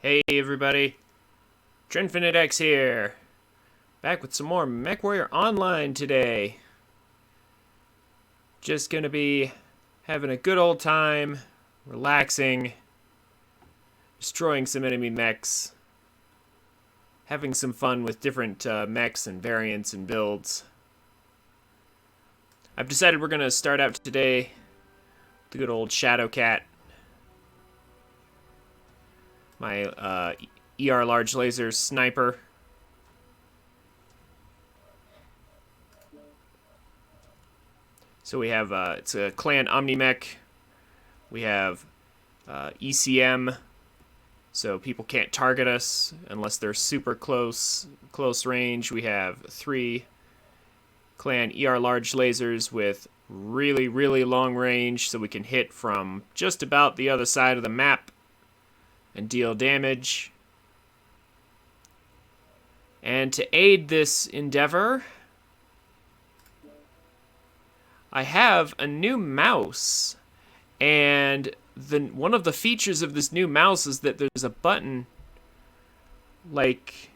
Hey everybody, TrinfiniteX here, back with some more MechWarrior Online today. Just gonna be having a good old time, relaxing, destroying some enemy mechs, having some fun with different mechs and variants and builds. I've decided we're gonna start out today with the good old Shadow Cat, my ER large laser sniper. So we have, it's a clan Omnimech. We have ECM, so people can't target us unless they're super close range. We have 3 clan ER large lasers with really long range, so we can hit from just about the other side of the map and deal damage. And to aid this endeavor, I have a new mouse, and one of the features of this new mouse is that there's a button like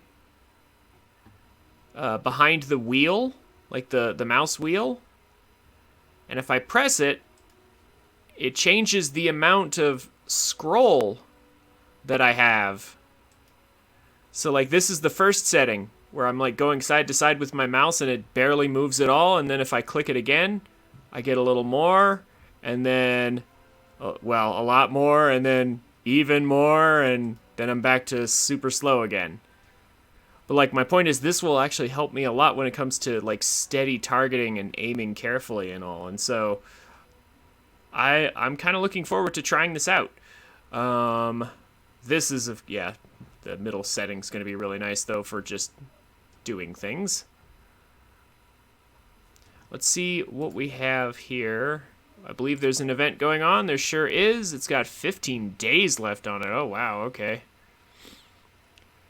behind the wheel, like the mouse wheel, and if I press it, it changes the amount of scroll that I have. So like this is the first setting where I'm like going side to side with my mouse and it barely moves at all, and then if I click it again, I get a little more, and then well, a lot more, and then even more, and then I'm back to super slow again. But like my point is, this will actually help me a lot when it comes to like steady targeting and aiming carefully and all. And so I'm kind of looking forward to trying this out. This is yeah, the middle setting's going to be really nice though for just doing things. Let's see what we have here. I believe there's an event going on. There sure is. It's got 15 days left on it. Oh, wow, okay.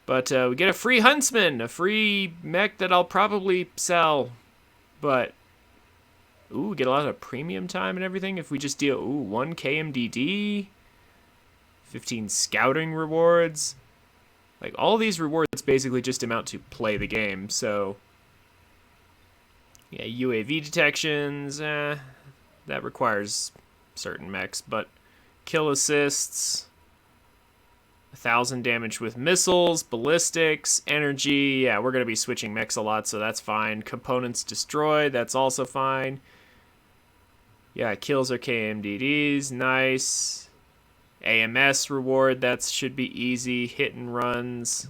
But we get a free Huntsman, a free mech that I'll probably sell. But, ooh, we get a lot of premium time and everything if we just deal, 1 KMDD, 15 scouting rewards. Like, all these rewards basically just amount to play the game, so... Yeah, UAV detections, that requires certain mechs, but kill assists, 1,000 damage with missiles, ballistics, energy. Yeah, we're going to be switching mechs a lot, so that's fine. Components destroyed, that's also fine. Yeah, kills are KMDDs, nice. AMS reward, that should be easy. Hit and runs.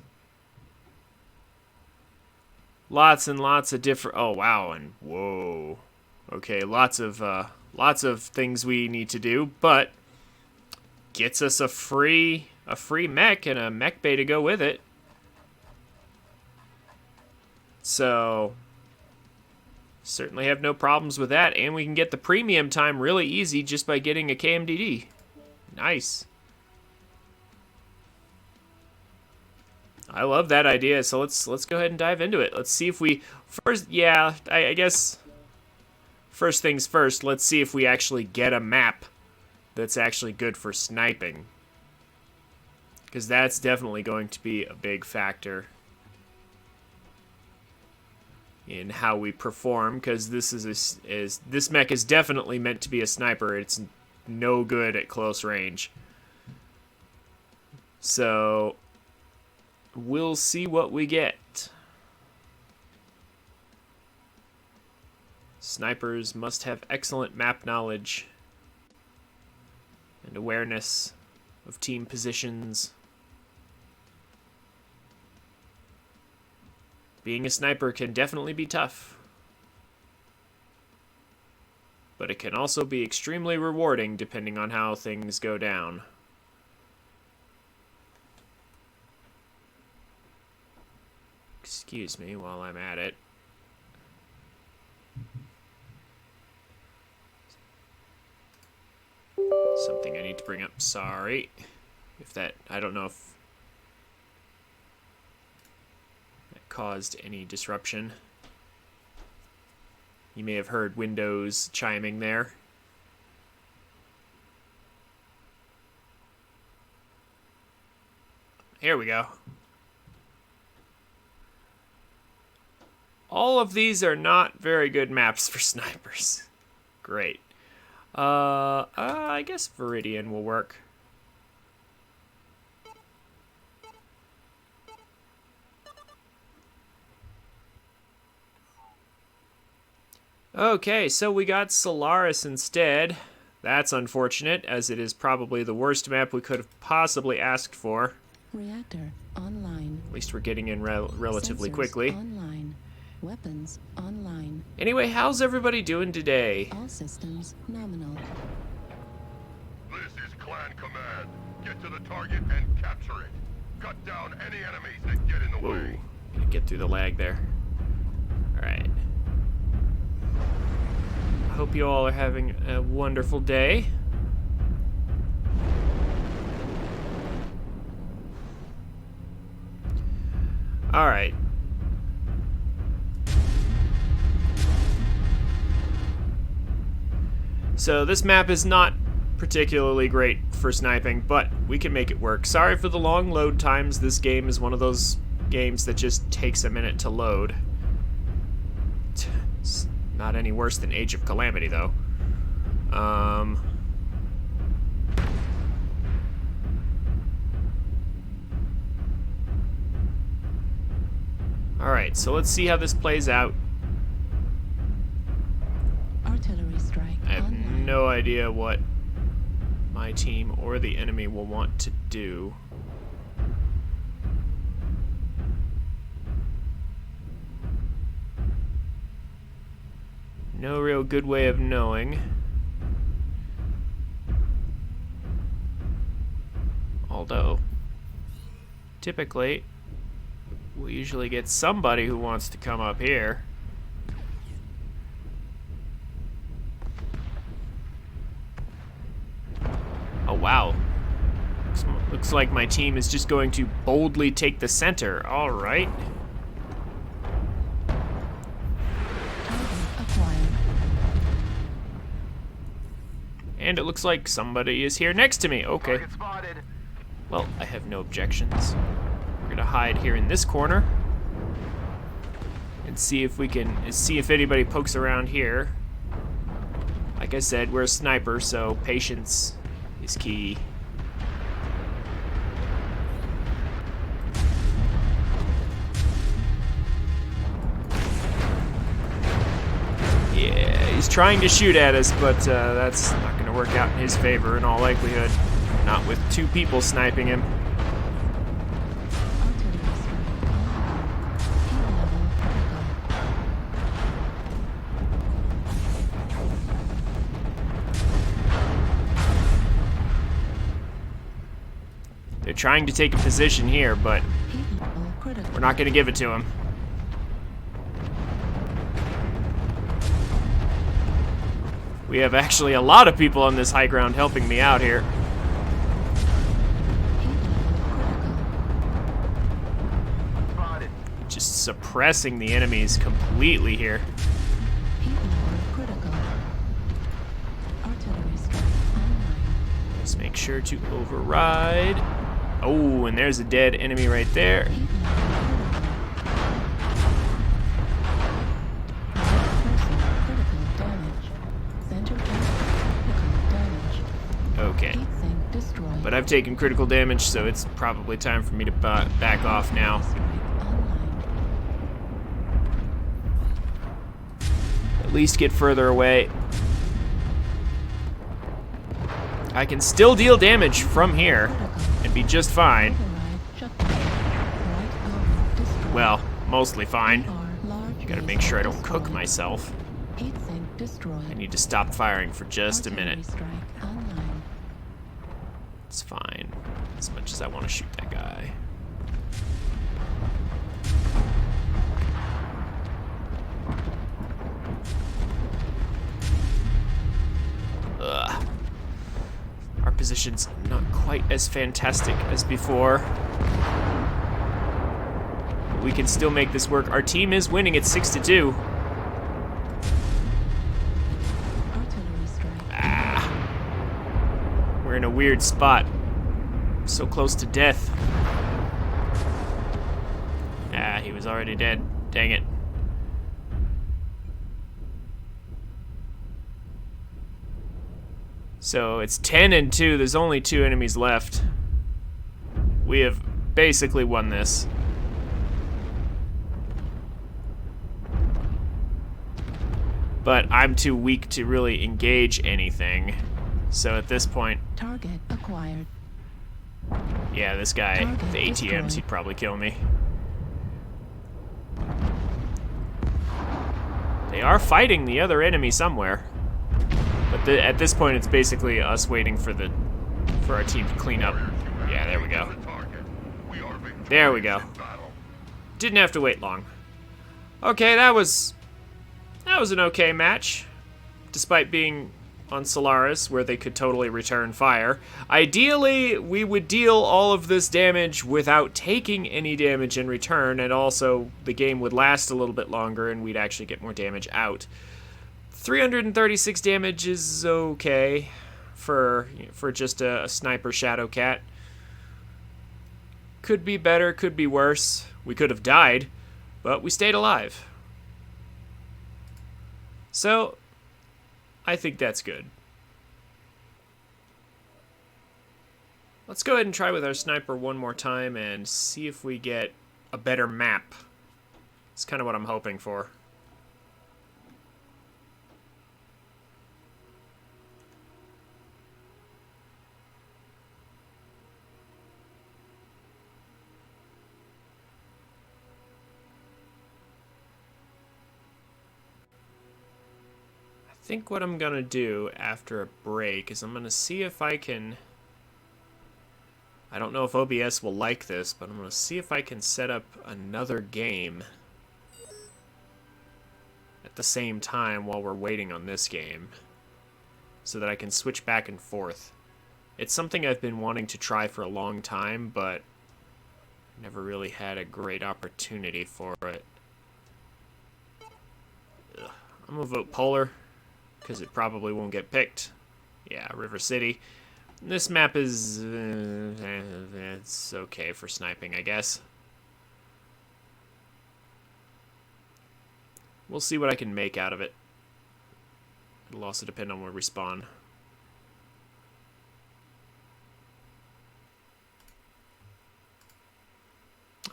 Lots and lots of different... Oh, wow, and whoa. Okay, lots of things we need to do, but gets us a free mech and a mech bay to go with it. So certainly have no problems with that, and we can get the premium time really easy just by getting a KMDD. Nice. I love that idea, so let's go ahead and dive into it. Let's see if we first, yeah, I guess first things first, let's see if we actually get a map that's actually good for sniping, because that's definitely going to be a big factor in how we perform, because this mech is definitely meant to be a sniper. It's no good at close range. So we'll see what we get. Snipers must have excellent map knowledge and awareness of team positions. Being a sniper can definitely be tough, but it can also be extremely rewarding depending on how things go down. Excuse me while I'm at it. Something I need to bring up. Sorry. If that... I don't know if that caused any disruption. You may have heard Windows chiming there. Here we go. All of these are not very good maps for snipers. Great. I guess Viridian will work. Okay, so we got Solaris instead. That's unfortunate, as it is probably the worst map we could have possibly asked for. Reactor online. At least we're getting in relatively Sensors quickly. Online. Weapons online. Anyway, how's everybody doing today? All systems nominal. This is Clan Command. Get to the target and capture it. Cut down any enemies that get in the way. Gonna get through the lag there. Alright. Hope you all are having a wonderful day. Alright. So this map is not particularly great for sniping, but we can make it work. Sorry for the long load times. This game is one of those games that just takes a minute to load. It's not any worse than Age of Calamity, though. Alright, so let's see how this plays out. Artillery strike. I have online. no idea what my team or the enemy will want to do. No real good way of knowing. Although, typically, we usually get somebody who wants to come up here. Oh, wow. Looks like my team is just going to boldly take the center. All right. And it looks like somebody is here next to me. Okay. Well, I have no objections. We're gonna hide here in this corner and see if we can see if anybody pokes around here. Like I said, we're a sniper, so patience is key. Yeah, he's trying to shoot at us, but that's not going to work out in his favor in all likelihood. Not with two people sniping him. Artillery strike online. Heat level critical. They're trying to take a position here, but Heat level critical. we're not going to give it to him. We have actually a lot of people on this high ground helping me out here. Heat level critical. Spotted. Just suppressing the enemies completely here. Heat level critical. Artillery strike online. Just make sure to override. Oh, and there's a dead enemy right there. Heat level critical. Person critical damage. Center critical damage. Okay. Heat sink destroyed. But I've taken critical damage, so it's probably time for me to back off now. Strike online. At least get further away. I can still deal damage from here and be just fine. Override shut down. Right arm destroyed. Well, mostly fine. Large Gotta base make sure I don't cook destroyed. myself. Heat sink destroyed. I need to stop firing for just a Artillery minute. strike online. It's fine. As much as I want to shoot that guy. Ugh. Our position's not quite as fantastic as before. But we can still make this work. Our team is winning at 6-2. Artillery strike. We're in a weird spot. So close to death. Ah, he was already dead. Dang it. So it's 10-2. There's only 2 enemies left. We have basically won this. But I'm too weak to really engage anything. So at this point, Target acquired. yeah, this guy, Target the ATMs, destroyed. he'd probably kill me. They are fighting the other enemy somewhere. But at this point, it's basically us waiting for our team to clean up. Yeah, there we go. There we go. Didn't have to wait long. Okay, that was an okay match, despite being on Solaris, where they could totally return fire. Ideally, we would deal all of this damage without taking any damage in return, and also the game would last a little bit longer and we'd actually get more damage out. 336 damage is okay for just a sniper Shadow Cat. Could be better, could be worse. We could have died, but we stayed alive. So, I think that's good. Let's go ahead and try with our sniper one more time and see if we get a better map. It's kind of what I'm hoping for. I think what I'm gonna do after a break is I'm gonna see if I can... I don't know if OBS will like this, but I'm gonna see if I can set up another game at the same time while we're waiting on this game, so that I can switch back and forth. It's something I've been wanting to try for a long time, but never really had a great opportunity for it. Ugh. I'm gonna vote Polar, because it probably won't get picked. Yeah, River City. This map is... it's okay for sniping, I guess. We'll see what I can make out of it. It'll also depend on where we spawn.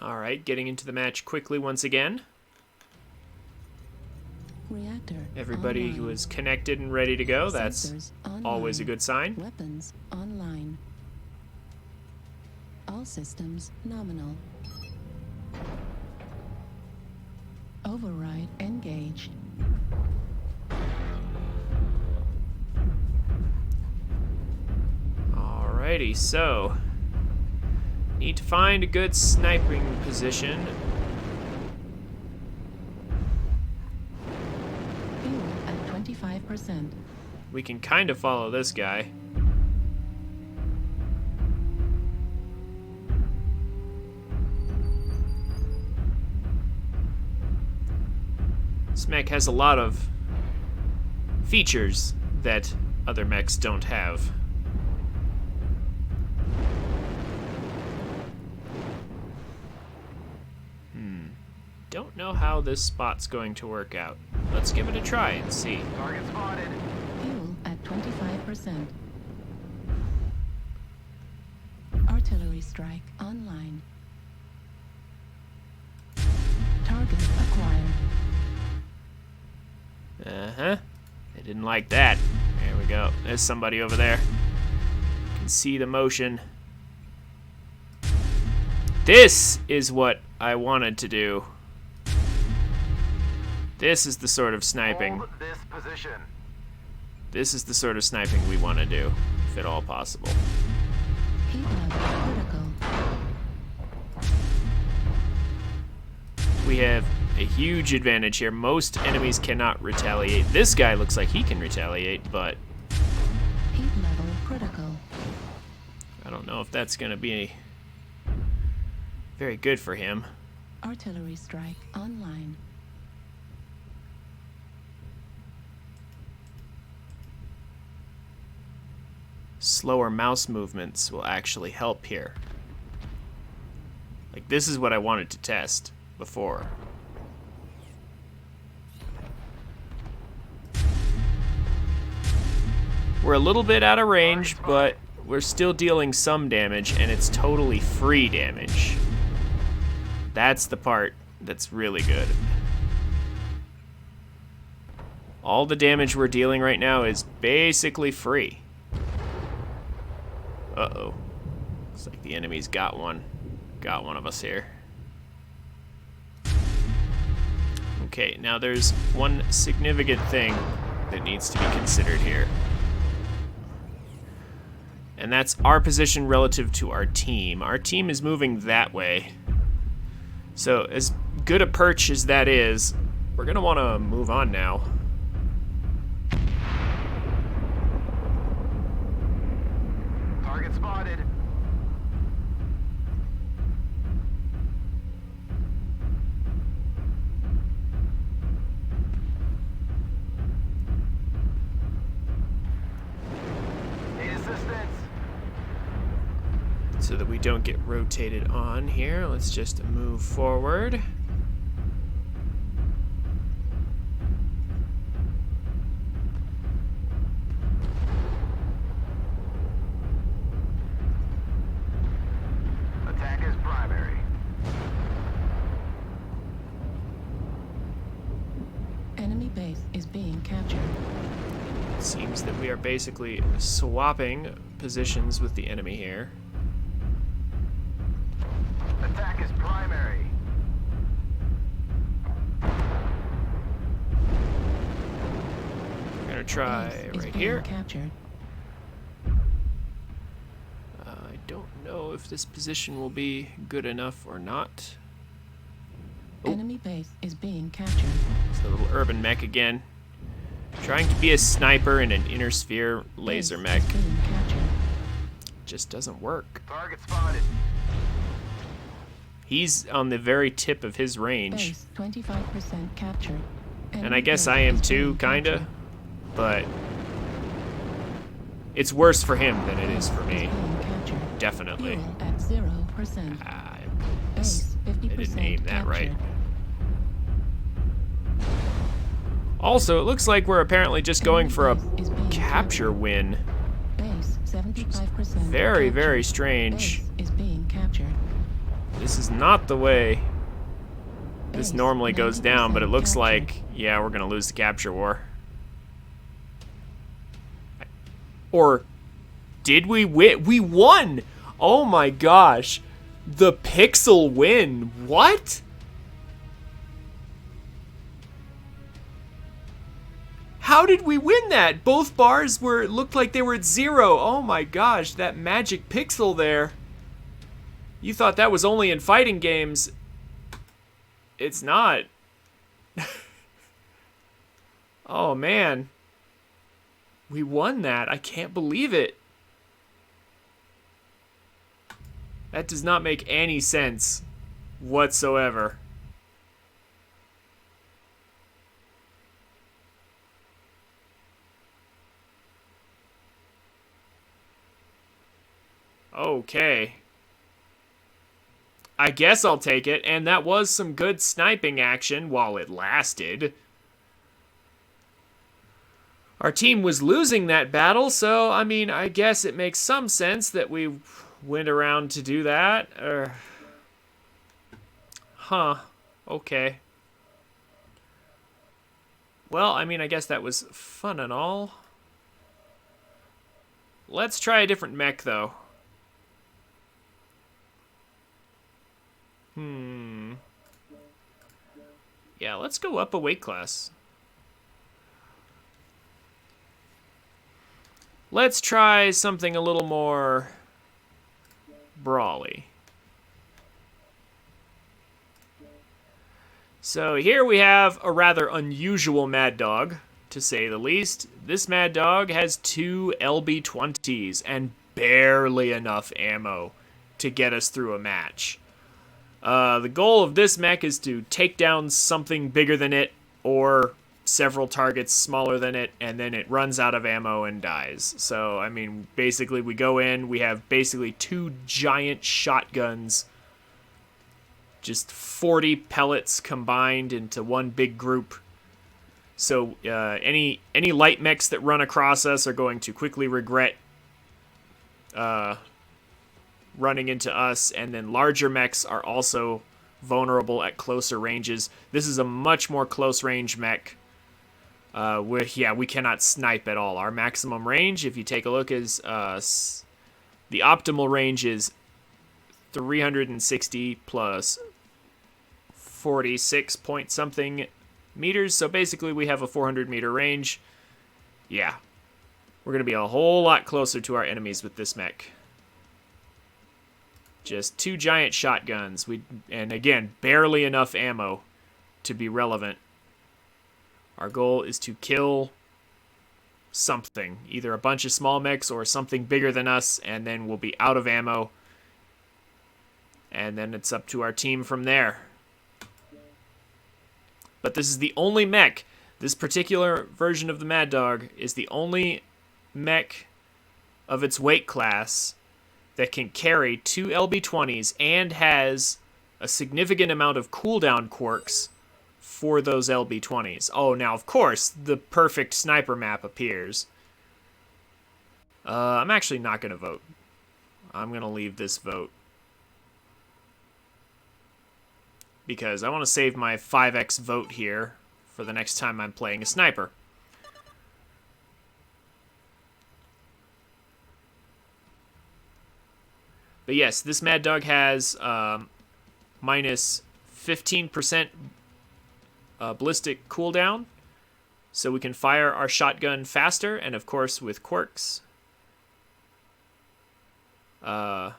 Alright, getting into the match quickly once again. Reactor Everybody online. who is connected and ready to go, that's Sensors online. always a good sign. Weapons online. All systems nominal. Override engaged. Alrighty, so need to find a good sniping position. Fuel at 25%. We can kind of follow this guy. This mech has a lot of features that other mechs don't have. Don't know how this spot's going to work out. Let's give it a try and see. Target spotted. Fuel at 25%. Artillery strike online. Target acquired. Uh-huh. They didn't like that. There we go. There's somebody over there. Can see the motion. This is what I wanted to do. This is the sort of sniping. Hold this position. This is the sort of sniping we want to do, if at all possible. Heat level critical. We have a huge advantage here. Most enemies cannot retaliate. This guy looks like he can retaliate, but Heat level critical. I don't know if that's going to be very good for him. Artillery strike online. Slower mouse movements will actually help here. Like, this is what I wanted to test, before. We're a little bit out of range, but we're still dealing some damage, and it's totally free damage. That's the part that's really good. All the damage we're dealing right now is basically free. Uh-oh. Looks like the enemy's got one. Got one of us here. Okay, now there's one significant thing that needs to be considered here. And that's our position relative to our team. Our team is moving that way. So as good a perch as that is, we're gonna wanna move on now. Target spotted. Need assistance. So that we don't get rotated on here, let's just move forward. Attack is primary. Enemy base is being captured. Seems that we are basically swapping positions with the enemy here. Attack is primary. We're gonna try Base is right being here. captured. I don't know if this position will be good enough or not. Oh. Enemy base is being captured. It's a little urban mech again. Trying to be a sniper in an inner sphere laser Base mech is being captured. just doesn't work. Target spotted. He's on the very tip of his range. Base 25% captured. And Enemy I guess base I am is too, being kinda. captured. But it's worse for him than it is for Base me. is being captured. Definitely. Fuel at 0%. Base 50% I didn't aim that right. captured. Also, it looks like we're apparently just going for a Enemy base is being capture win. Base 75% Very, very captured. strange. Base is being captured. This is not the way this Base normally goes down, but it 90% looks captured. like, yeah, we're gonna lose the capture war. Or did we win? We won! Oh my gosh. The pixel win. What? How did we win that? Both bars looked like they were at 0. Oh my gosh, that magic pixel there. You thought that was only in fighting games. It's not. Oh man. We won that. I can't believe it. That does not make any sense whatsoever. Okay. I guess I'll take it, and that was some good sniping action while it lasted. Our team was losing that battle, so, I mean, I guess it makes some sense that we went around to do that. Huh. Okay. Well, I mean, I guess that was fun and all. Let's try a different mech, though. Yeah, let's go up a weight class. Let's try something a little more brawly. So here we have a rather unusual Mad Dog, to say the least. This Mad Dog has 2 LB-20s and barely enough ammo to get us through a match. The goal of this mech is to take down something bigger than it, or several targets smaller than it, and then it runs out of ammo and dies. So, I mean, basically we go in, we have basically 2 giant shotguns just 40 pellets combined into one big group. So any light mechs that run across us are going to quickly regret running into us, and then larger mechs are also vulnerable at closer ranges. This is a much more close range mech. We cannot snipe at all. Our maximum range, if you take a look, is the optimal range is 360 plus 46 point something meters. So basically we have a 400 meter range. Yeah. We're going to be a whole lot closer to our enemies with this mech. Just 2 giant shotguns. And again, barely enough ammo to be relevant. Our goal is to kill something. Either a bunch of small mechs or something bigger than us, and then we'll be out of ammo. And then it's up to our team from there. But this is the only mech. This particular version of the Mad Dog is the only mech of its weight class that can carry 2 LB-20s and has a significant amount of cooldown quirks for those LB-20s. Oh, now, of course, the perfect sniper map appears. I'm actually not going to vote. I'm going to leave this vote. Because I want to save my 5x vote here for the next time I'm playing a sniper. But yes, this Mad Dog has minus 15% ballistic cooldown, so we can fire our shotgun faster, and of course with quirks. That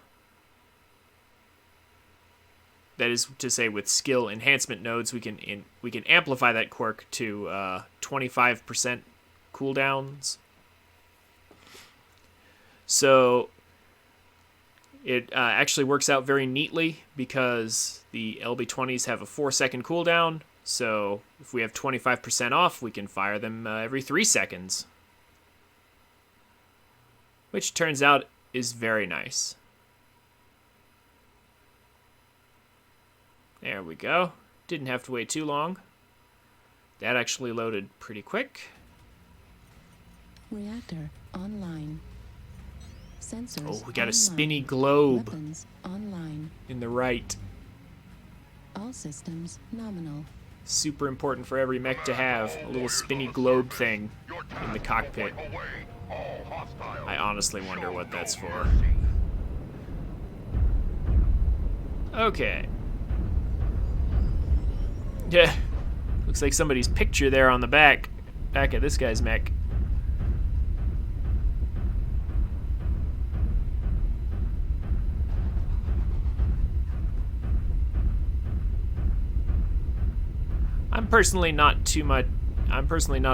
is to say, with skill enhancement nodes, we can amplify that quirk to 25% cooldowns. So it actually works out very neatly because the LB-20s have a 4-second cooldown. So if we have 25% off, we can fire them every 3 seconds, which turns out is very nice. There we go. Didn't have to wait too long. That actually loaded pretty quick. Reactor online. Sensors Oh, we got a online. spinny globe Weapons online. in the right. All systems nominal. Super important for every mech to have a little spinny globe thing Your in the task cockpit. is wipe away all hostiles. I honestly wonder what that's for. Mercy. Okay. Yeah. Looks like somebody's picture there on the back of this guy's mech. I'm personally not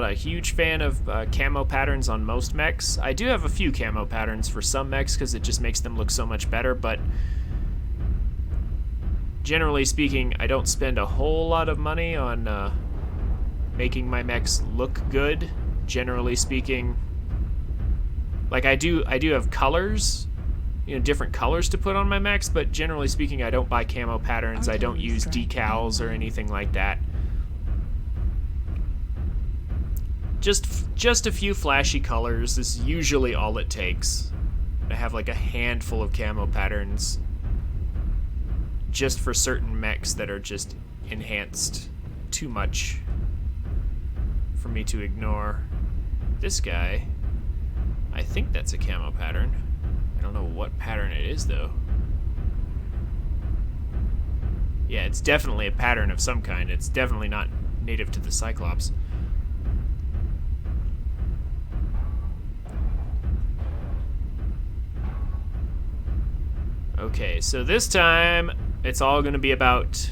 a huge fan of camo patterns on most mechs. I do have a few camo patterns for some mechs because it just makes them look so much better, but generally speaking, I don't spend a whole lot of money on making my mechs look good. Generally speaking, like I do have colors, different colors to put on my mechs, but generally speaking, I don't buy camo patterns. I don't use decals or anything like that. Just a few flashy colors is usually all it takes. I have like a handful of camo patterns just for certain mechs that are just enhanced too much for me to ignore. This guy, I think that's a camo pattern. I don't know what pattern it is though. Yeah, it's definitely a pattern of some kind. It's definitely not native to the Cyclops. Okay, so this time it's all going to be about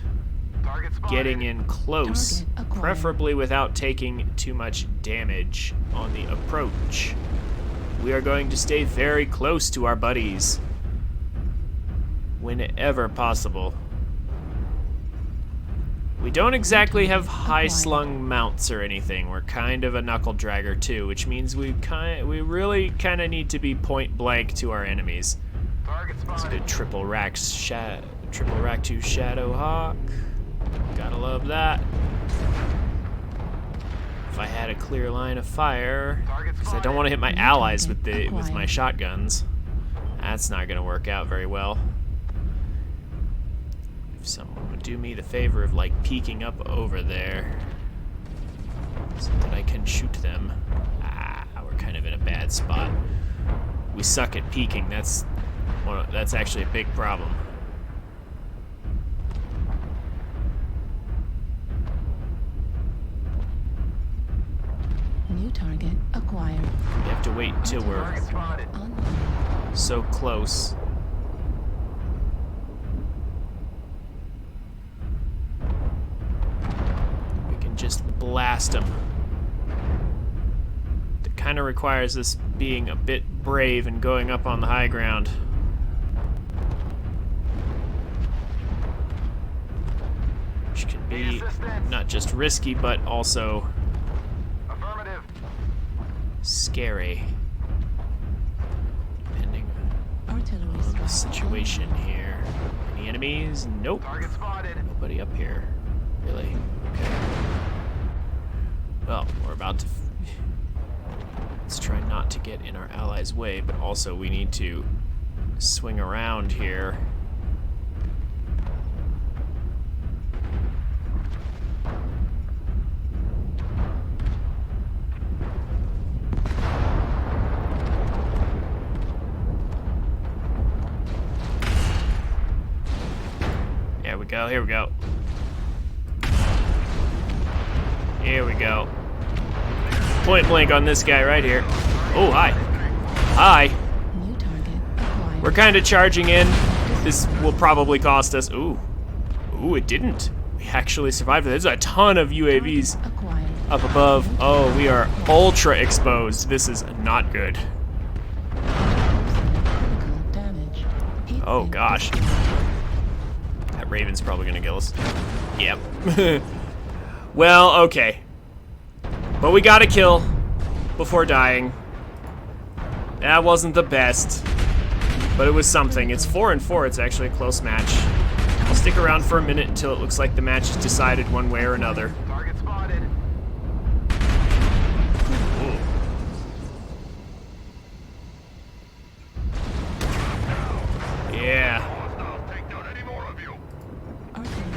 Target spotted. getting in close, Target acquired. preferably without taking too much damage on the approach. We are going to stay very close to our buddies whenever possible. We don't exactly have high-slung mounts or anything. We're kind of a knuckle dragger too, which means we really kind of need to be point blank to our enemies. Target It's a spotted. good triple Triple rack to Shadow Hawk. Gotta love that. If I had a clear line of fire, because I don't want to hit my allies with my shotguns. That's not gonna work out very well. If someone would do me the favor of like peeking up over there, so that I can shoot them. We're kind of in a bad spot. We suck at peeking. That's actually a big problem. New target acquired. We have to wait until we're Online. so close. We can just blast them. It kind of requires us being a bit brave and going up on the high ground. Which can be not just risky, but also scary. Depending Artillery on the strike situation online. here. Any enemies? Nope. Nobody up here. Really? Okay. Well, we're about to... Let's try not to get in our allies' way, but also we need to swing around here. Here we go, here we go. Here we go. Point blank on this guy right here. Oh, hi. Hi. New target acquired. We're kind of charging in. This will probably cost us. Ooh. Ooh, it didn't. We actually survived. There's a ton of UAVs Acquired. up above. Oh, we are ultra exposed. This is not good. Critical damage. Oh, Heat gosh. destroyed. That Raven's probably gonna kill us. Yep. Well, okay. But we got a kill before dying. That wasn't the best, but it was something. It's 4-4. It's actually a close match. I'll stick around for a minute until it looks like the match is decided one way or another. Target spotted. Ooh. Yeah. Hostiles take down any more of you. Artillery.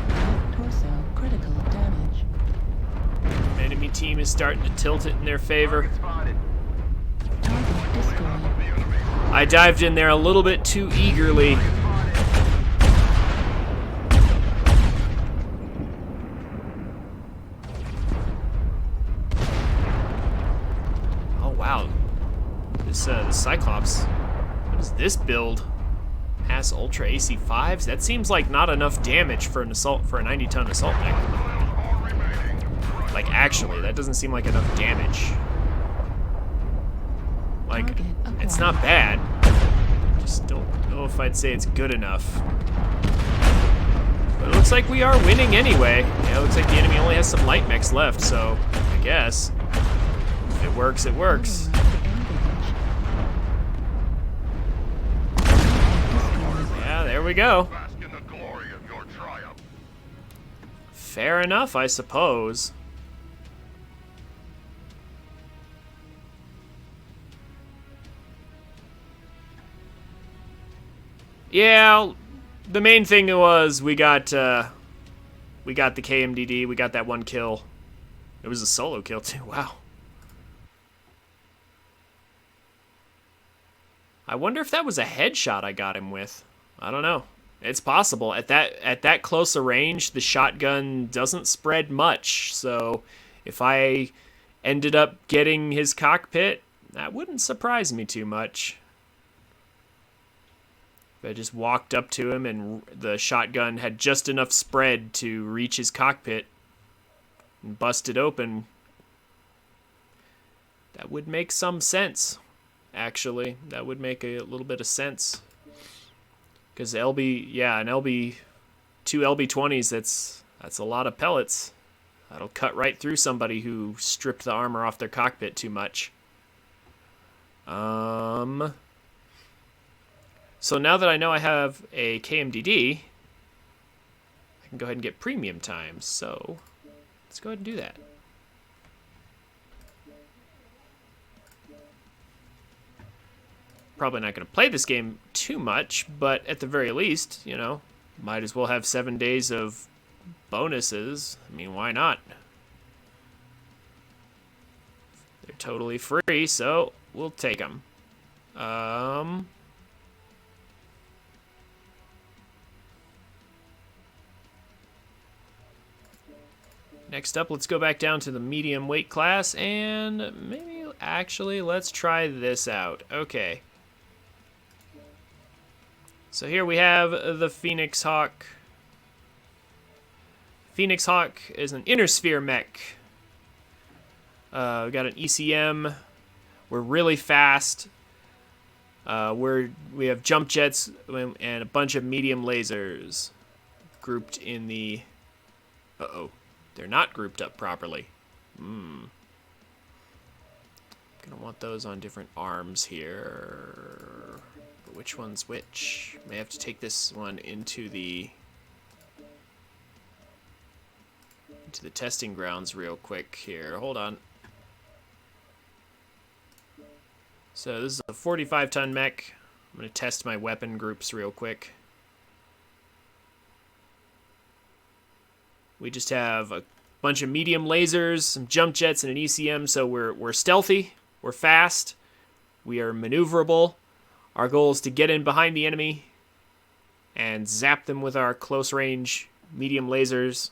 Left torso critical damage. Enemy team is starting to tilt it in their favor. Target spotted. Target destroyed. The enemy. I dived in there a little bit too eagerly. Oh wow, this Cyclops. What is this build? Mass Ultra AC5s? That seems like not enough damage for an assault, for a 90-ton assault mech. All remaining. Like actually, that doesn't seem like enough damage. Like, Target it's acquired. not bad. Just don't know if I'd say it's good enough. But it looks like we are winning anyway. Yeah, it looks like the enemy only has some light mechs left, so I guess if it works, it works. Yeah, there we go. Bask in the glory of your triumph. Fair enough, I suppose. Yeah, the main thing was we got the KMDD, we got that one kill. It was a solo kill too. Wow. I wonder if that was a headshot I got him with. I don't know. It's possible. At that close a range, the shotgun doesn't spread much. So if I ended up getting his cockpit, that wouldn't surprise me too much. If I just walked up to him and the shotgun had just enough spread to reach his cockpit and bust it open, that would make some sense. Actually, that would make a little bit of sense. Because two LB20s, that's a lot of pellets. That'll cut right through somebody who stripped the armor off their cockpit too much. So now that I know I have a KMDD, I can go ahead and get premium time. So let's go ahead and do that. Probably not going to play this game too much, but at the very least, you know, might as well have 7 days of bonuses. I mean, why not? They're totally free, so we'll take them. Next up, let's go back down to the medium weight class, and maybe actually let's try this out. Okay. So here we have the Phoenix Hawk. Phoenix Hawk is an inner sphere mech. We got an ECM. We're really fast. We have jump jets and a bunch of medium lasers grouped in the. Uh-oh, they're not grouped up properly. Gonna want those on different arms here. But which one's which? May have to take this one into the testing grounds real quick here. Hold on. So this is a 45-ton mech. I'm going to test my weapon groups real quick. We just have a bunch of medium lasers, some jump jets, and an ECM, so we're stealthy, we're fast, we are maneuverable. Our goal is to get in behind the enemy and zap them with our close-range medium lasers,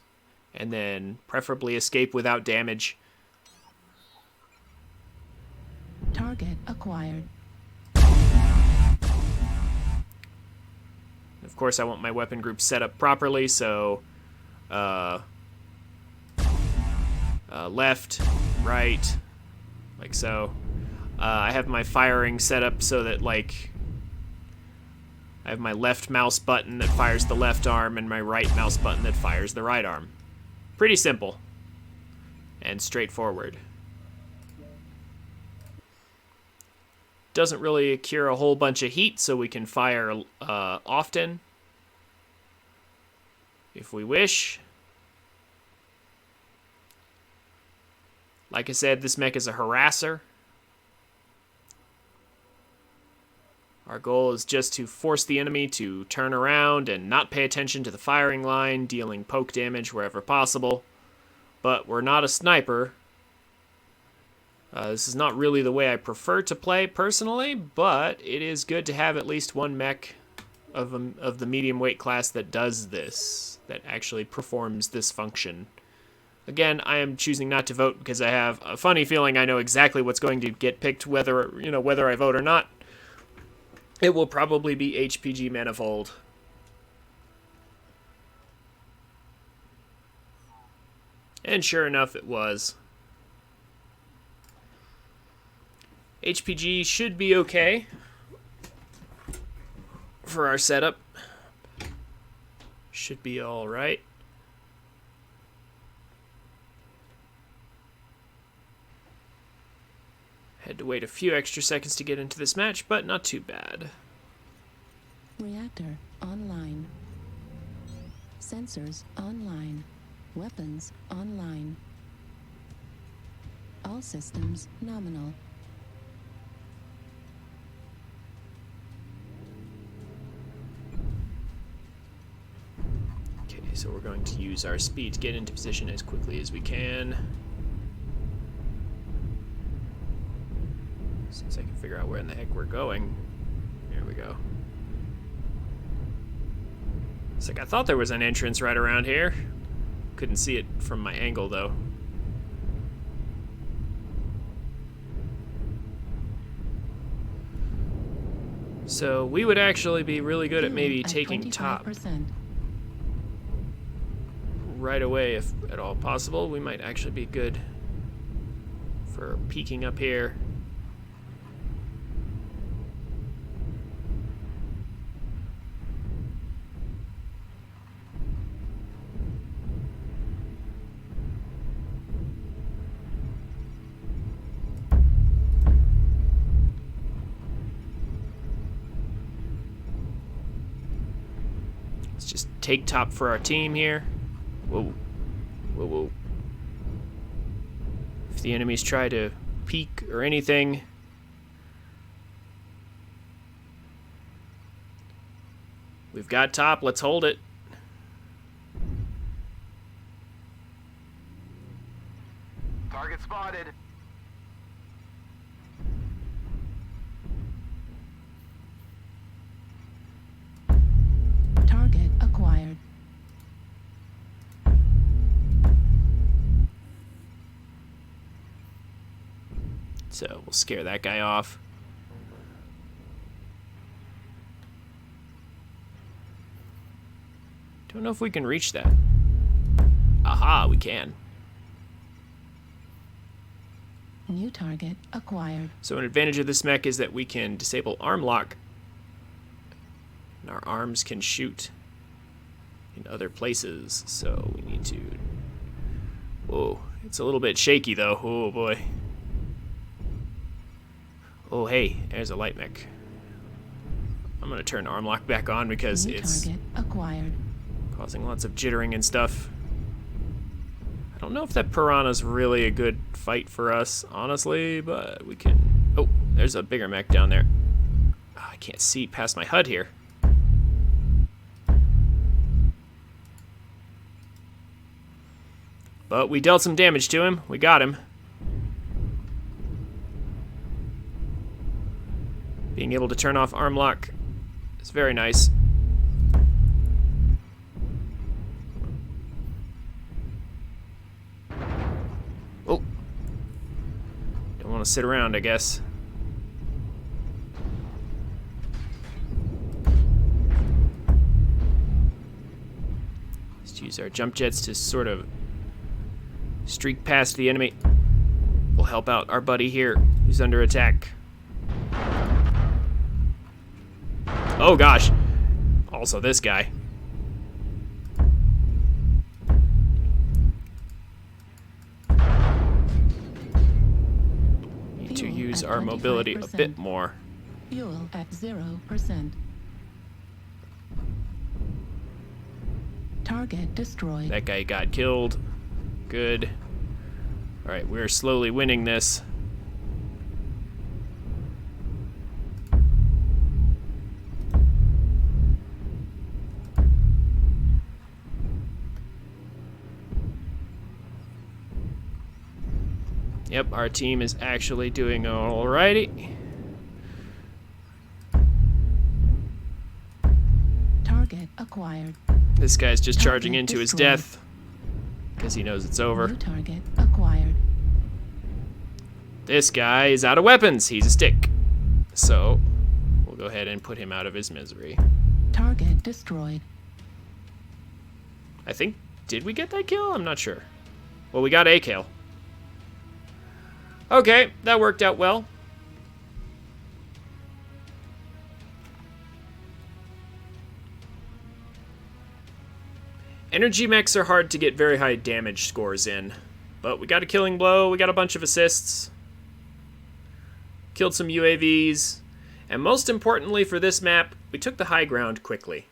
and then preferably escape without damage. Target acquired. Of course, I want my weapon group set up properly, so left, right, like so. I have my firing set up so that, like, I have my left mouse button that fires the left arm and my right mouse button that fires the right arm. Pretty simple and straightforward. Doesn't really accrue a whole bunch of heat, so we can fire often if we wish. Like I said, this mech is a harasser. Our goal is just to force the enemy to turn around and not pay attention to the firing line, dealing poke damage wherever possible. But we're not a sniper. This is not really the way I prefer to play personally, but it is good to have at least one mech of the medium weight class that does this, that actually performs this function. Again, I am choosing not to vote because I have a funny feeling I know exactly what's going to get picked, whether I vote or not. It will probably be HPG Manifold. And sure enough, it was. HPG should be okay for our setup. Should be all right. Had to wait a few extra seconds to get into this match, but not too bad. Reactor online. Sensors online. Weapons online. All systems nominal. Okay, so we're going to use our speed to get into position as quickly as we can. Since I can figure out where in the heck we're going. Here we go. It's like I thought there was an entrance right around here. Couldn't see it from my angle, though. So we would actually be really good at maybe taking top 25%. right away, if at all possible. We might actually be good for peeking up here. Let's just take top for our team here. Whoa. Whoa, whoa. If the enemies try to peek or anything... We've got top. Let's hold it. Target spotted. Target acquired. So we'll scare that guy off. Don't know if we can reach that. Aha, we can. New target acquired. So an advantage of this mech is that we can disable arm lock. And our arms can shoot in other places. So we need to... Whoa, it's a little bit shaky though. Oh boy. Oh hey, there's a light mech. I'm gonna turn arm lock back on because New it's target acquired. causing lots of jittering and stuff. I don't know if that piranha's really a good fight for us, honestly, but we can... Oh, there's a bigger mech down there. Oh, I can't see past my HUD here. But we dealt some damage to him. We got him. Being able to turn off arm lock is very nice. Oh. Don't want to sit around, I guess. Let's use our jump jets to sort of streak past the enemy. We'll help out our buddy here who's under attack. Oh gosh. Also this guy. Need to use our mobility a bit more. Fuel at 0%. Target destroyed. That guy got killed. Good. Alright, we're slowly winning this. Yep, our team is actually doing alrighty. Target acquired. This guy's just charging Target into his destroyed. death because he knows it's over. New target acquired. This guy is out of weapons. He's a stick. So we'll go ahead and put him out of his misery. Target destroyed. I think, did we get that kill? I'm not sure. Well, we got a kill. Okay, that worked out well. Energy mechs are hard to get very high damage scores in, but we got a killing blow, we got a bunch of assists, killed some UAVs, and most importantly for this map, we took the high ground quickly.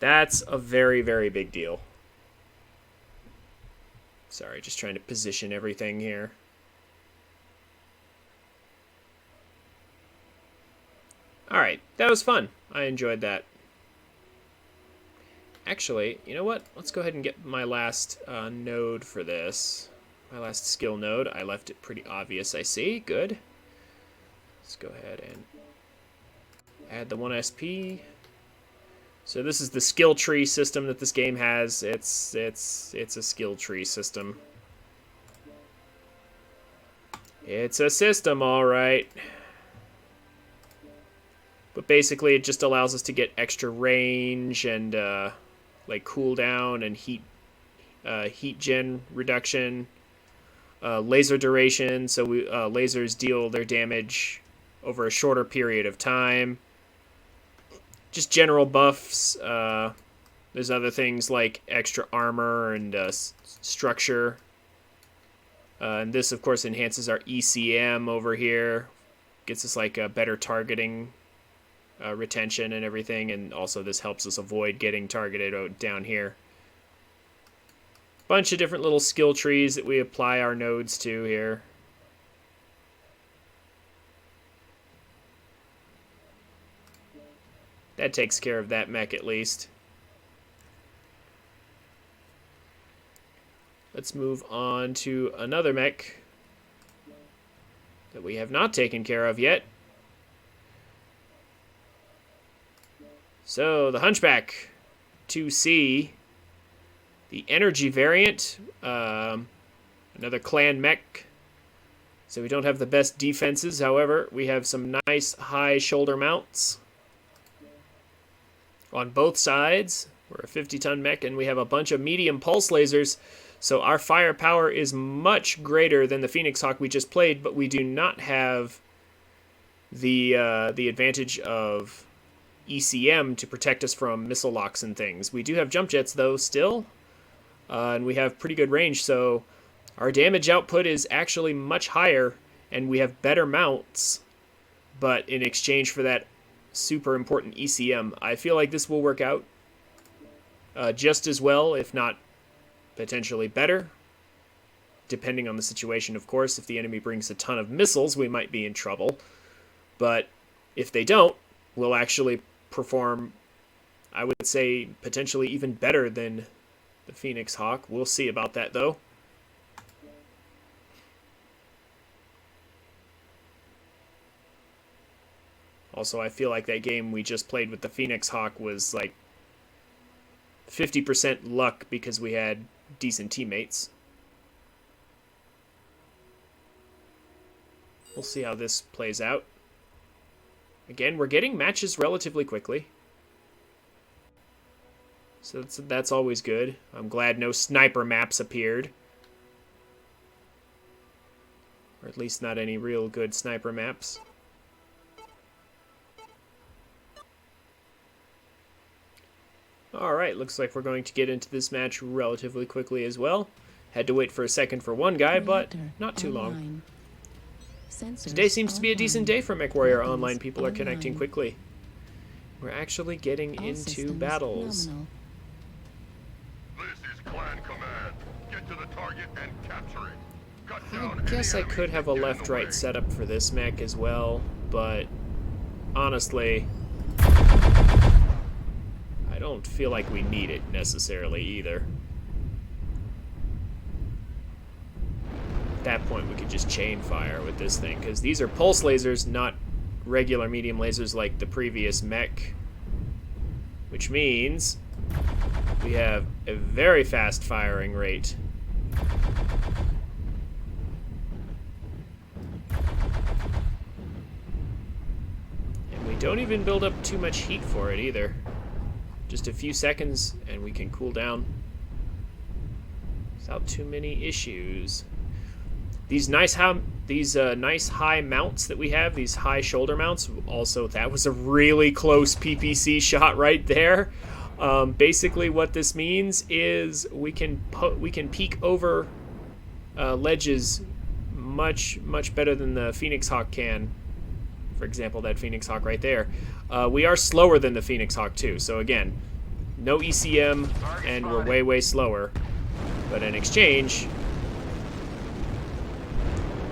That's a very, very big deal. Sorry, just trying to position everything here. Alright, that was fun. I enjoyed that. Actually, you know what? Let's go ahead and get my last node for this. My last skill node. I left it pretty obvious, I see. Good. Let's go ahead and add the 1 SP. So this is the skill tree system that this game has. It's a skill tree system. It's a system, all right. But basically, it just allows us to get extra range and like cooldown and heat gen reduction, laser duration. So lasers deal their damage over a shorter period of time. Just general buffs. There's other things like extra armor and structure. And this, of course, enhances our ECM over here. Gets us like a better targeting retention and everything, and also this helps us avoid getting targeted down here. Bunch of different little skill trees that we apply our nodes to here. That takes care of that mech at least. Let's move on to another mech that we have not taken care of yet. So, the Hunchback 2C, the energy variant, another clan mech. So we don't have the best defenses, however, we have some nice high shoulder mounts on both sides. We're a 50-ton mech, and we have a bunch of medium pulse lasers, so our firepower is much greater than the Phoenix Hawk we just played, but we do not have the advantage of ECM to protect us from missile locks and things. We do have jump jets, though, still, and we have pretty good range, so our damage output is actually much higher, and we have better mounts, but in exchange for that super important ECM, I feel like this will work out just as well, if not potentially better, depending on the situation, of course. If the enemy brings a ton of missiles, we might be in trouble, but if they don't, we'll actually perform, I would say, potentially even better than the Phoenix Hawk. We'll see about that, though. Also, I feel like that game we just played with the Phoenix Hawk was like 50% luck because we had decent teammates. We'll see how this plays out. Again, we're getting matches relatively quickly, so that's always good. I'm glad no sniper maps appeared, or at least not any real good sniper maps. Alright, looks like we're going to get into this match relatively quickly as well. Had to wait for a second for one guy, but not too long. Today seems to be a decent day for MechWarrior Online. People are connecting quickly. We're actually getting into battles. This is Clan Command. Get to the target and capture it. Cut down I guess I any could enemies have a that get in the left-right way. setup for this mech as well, but honestly, I don't feel like we need it necessarily either. At that point, we could just chain fire with this thing, because these are pulse lasers, not regular medium lasers like the previous mech, which means we have a very fast firing rate. And we don't even build up too much heat for it either. Just a few seconds and we can cool down without too many issues. These nice high mounts that we have, these high shoulder mounts, also that was a really close PPC shot right there. Basically what this means is we can peek over ledges much better than the Phoenix Hawk can. For example, that Phoenix Hawk right there. We are slower than the Phoenix Hawk too, so again, no ECM and we're way slower, but in exchange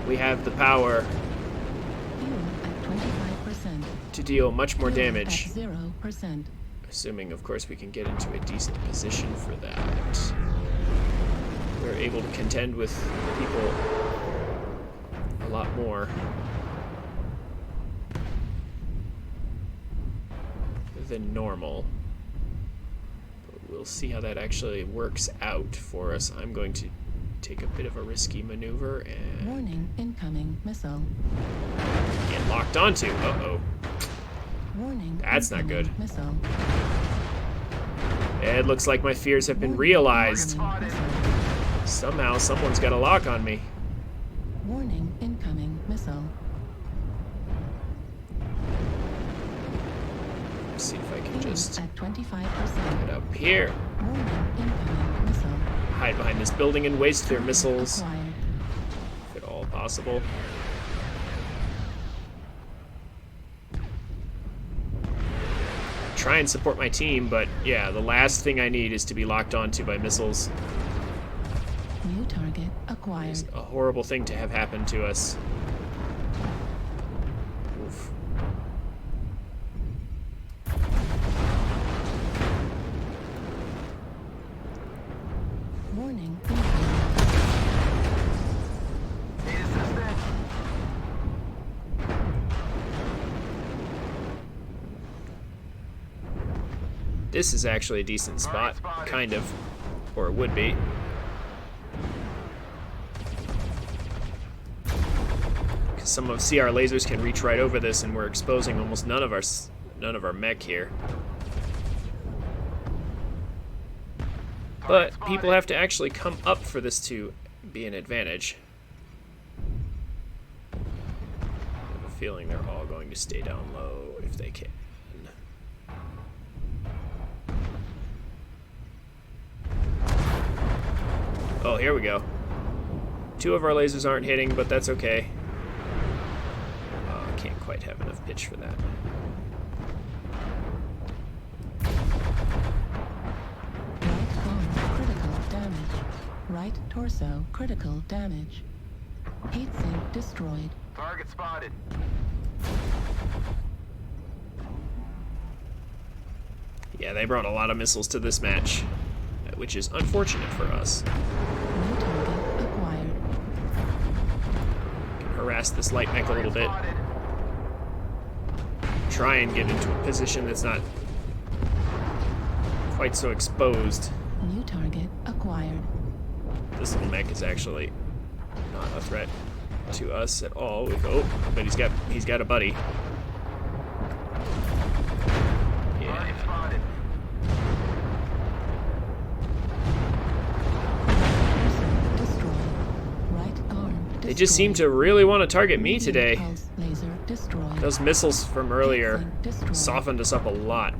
we have the power Fuel at 25%. to deal much more Fuel damage, At 0%. assuming of course we can get into a decent position for that. We're able to contend with people a lot more than normal. But we'll see how that actually works out for us. I'm going to take a bit of a risky maneuver and Warning, incoming missile. get locked onto. Uh-oh. Warning. That's not incoming good. Missile. It looks like my fears have been Warning, realized. incoming missile. Somehow someone's got a lock on me. Warning, incoming missile. Let's see if I can Fuel just at 25%. get up here, Warning, incoming missile. hide behind this building and waste their missiles, Acquired. if at all possible. try and support my team, but yeah, the last thing I need is to be locked onto by missiles. New target acquired. It's a horrible thing to have happen to us. Oof. Warning. This is actually a decent spot, kind of, or it would be. Because some of CR lasers can reach right over this, and we're exposing almost none of our mech here. But people have to actually come up for this to be an advantage. I have a feeling they're all going to stay down low if they can. Oh, here we go. 2 of our lasers aren't hitting, but that's okay. I can't quite have enough pitch for that. Right arm critical damage. Right torso critical damage. Heat sink destroyed. Target spotted. Yeah, they brought a lot of missiles to this match, which is unfortunate for us. New target acquired. Can harass this light mech a little bit. Try and get into a position that's not quite so exposed. New target acquired. This little mech is actually not a threat to us at all. Oh, but he's got a buddy. Yeah. Destroyed. Right arm destroyed. They just seem to really want to target me Medium today. pulse laser destroyed. Those missiles from earlier Heat sink destroyed. softened us up a lot.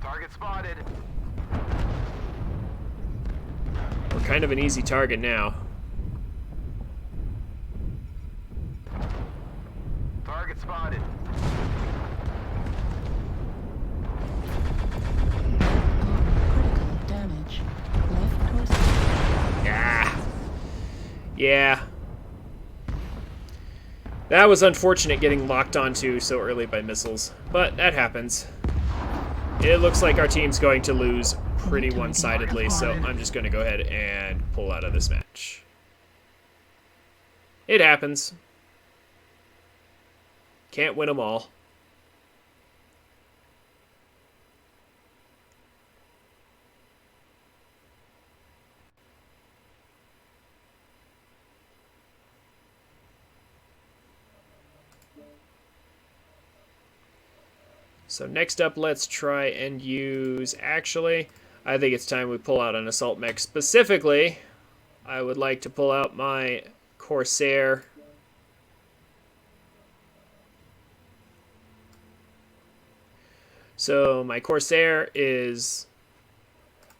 Target spotted. We're kind of an easy target now. Target spotted. Critical damage. Left torso. Yeah. That was unfortunate getting locked onto so early by missiles, but that happens. It looks like our team's going to lose pretty one-sidedly, so I'm just going to go ahead and pull out of this match. It happens. Can't win them all. So next up, let's try and use... Actually, I think it's time we pull out an assault mech. Specifically, I would like to pull out my Corsair. So my Corsair is...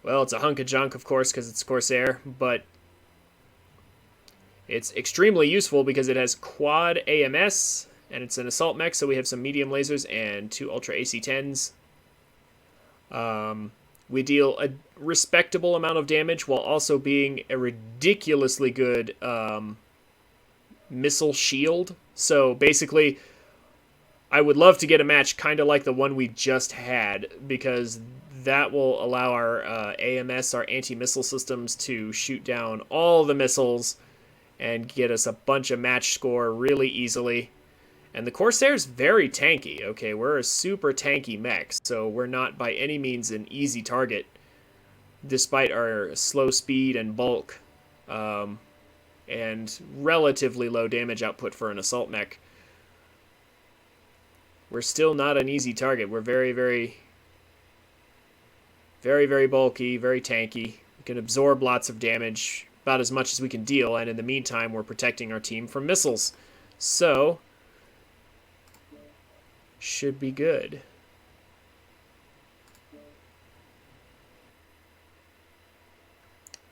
Well, it's a hunk of junk, of course, because it's Corsair, but it's extremely useful because it has quad AMS, and it's an assault mech, so we have some medium lasers and 2 Ultra AC-10s. We deal a respectable amount of damage while also being a ridiculously good missile shield. So basically, I would love to get a match kind of like the one we just had, because that will allow our AMS, our anti-missile systems, to shoot down all the missiles and get us a bunch of match score really easily. And the Corsair's very tanky, okay? We're a super tanky mech, so we're not by any means an easy target, despite our slow speed and bulk, and relatively low damage output for an assault mech. We're still not an easy target. We're very, very bulky, very tanky. We can absorb lots of damage, about as much as we can deal, and in the meantime, we're protecting our team from missiles. So... should be good.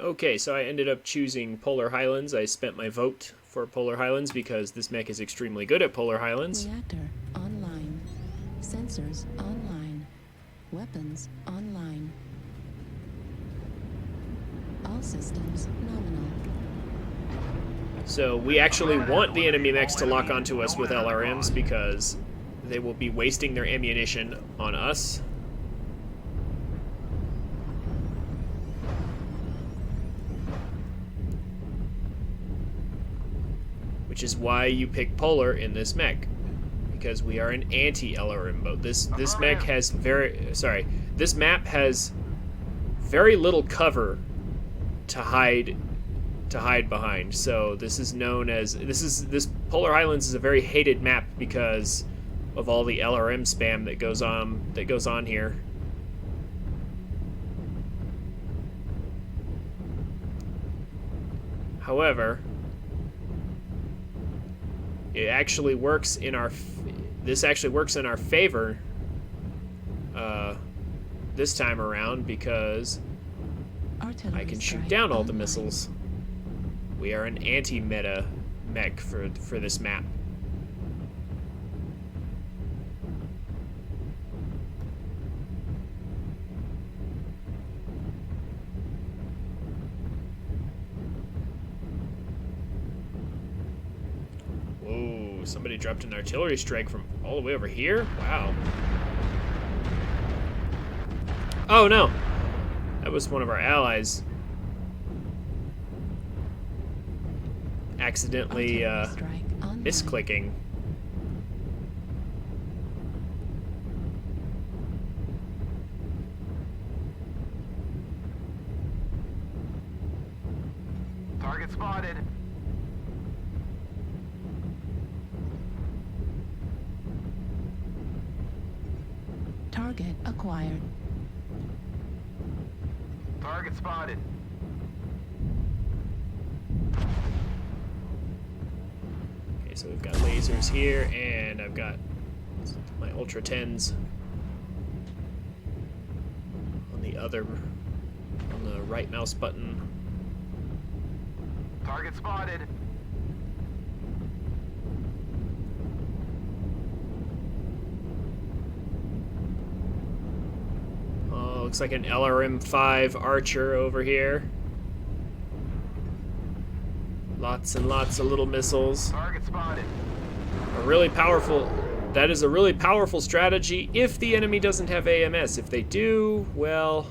Okay, so I ended up choosing Polar Highlands. I spent my vote for Polar Highlands because this mech is extremely good at Polar Highlands. Reactor online. Sensors online. Weapons online. All systems nominal. So we actually want the enemy mechs to lock onto us with LRMs because they will be wasting their ammunition on us. Which is why you pick Polar in this mech, because we are an anti-LRM mode. This mech has this map has very little cover to hide behind. So this is known as this Polar Highlands is a very hated map because of all the LRM spam that goes on here. However, it actually works in our favor this time around because I can shoot down all the missiles. We are an anti-meta mech for this map. Whoa, somebody dropped an artillery strike from all the way over here? Wow. Oh no! That was one of our allies. Accidentally misclicking. Target spotted. Target acquired. Target spotted. Okay, so we've got lasers here, and I've got my Ultra 10s on the right mouse button. Target spotted. Oh, looks like an LRM-5 Archer over here. Lots and lots of little missiles. Target spotted. That is a really powerful strategy if the enemy doesn't have AMS. If they do, well,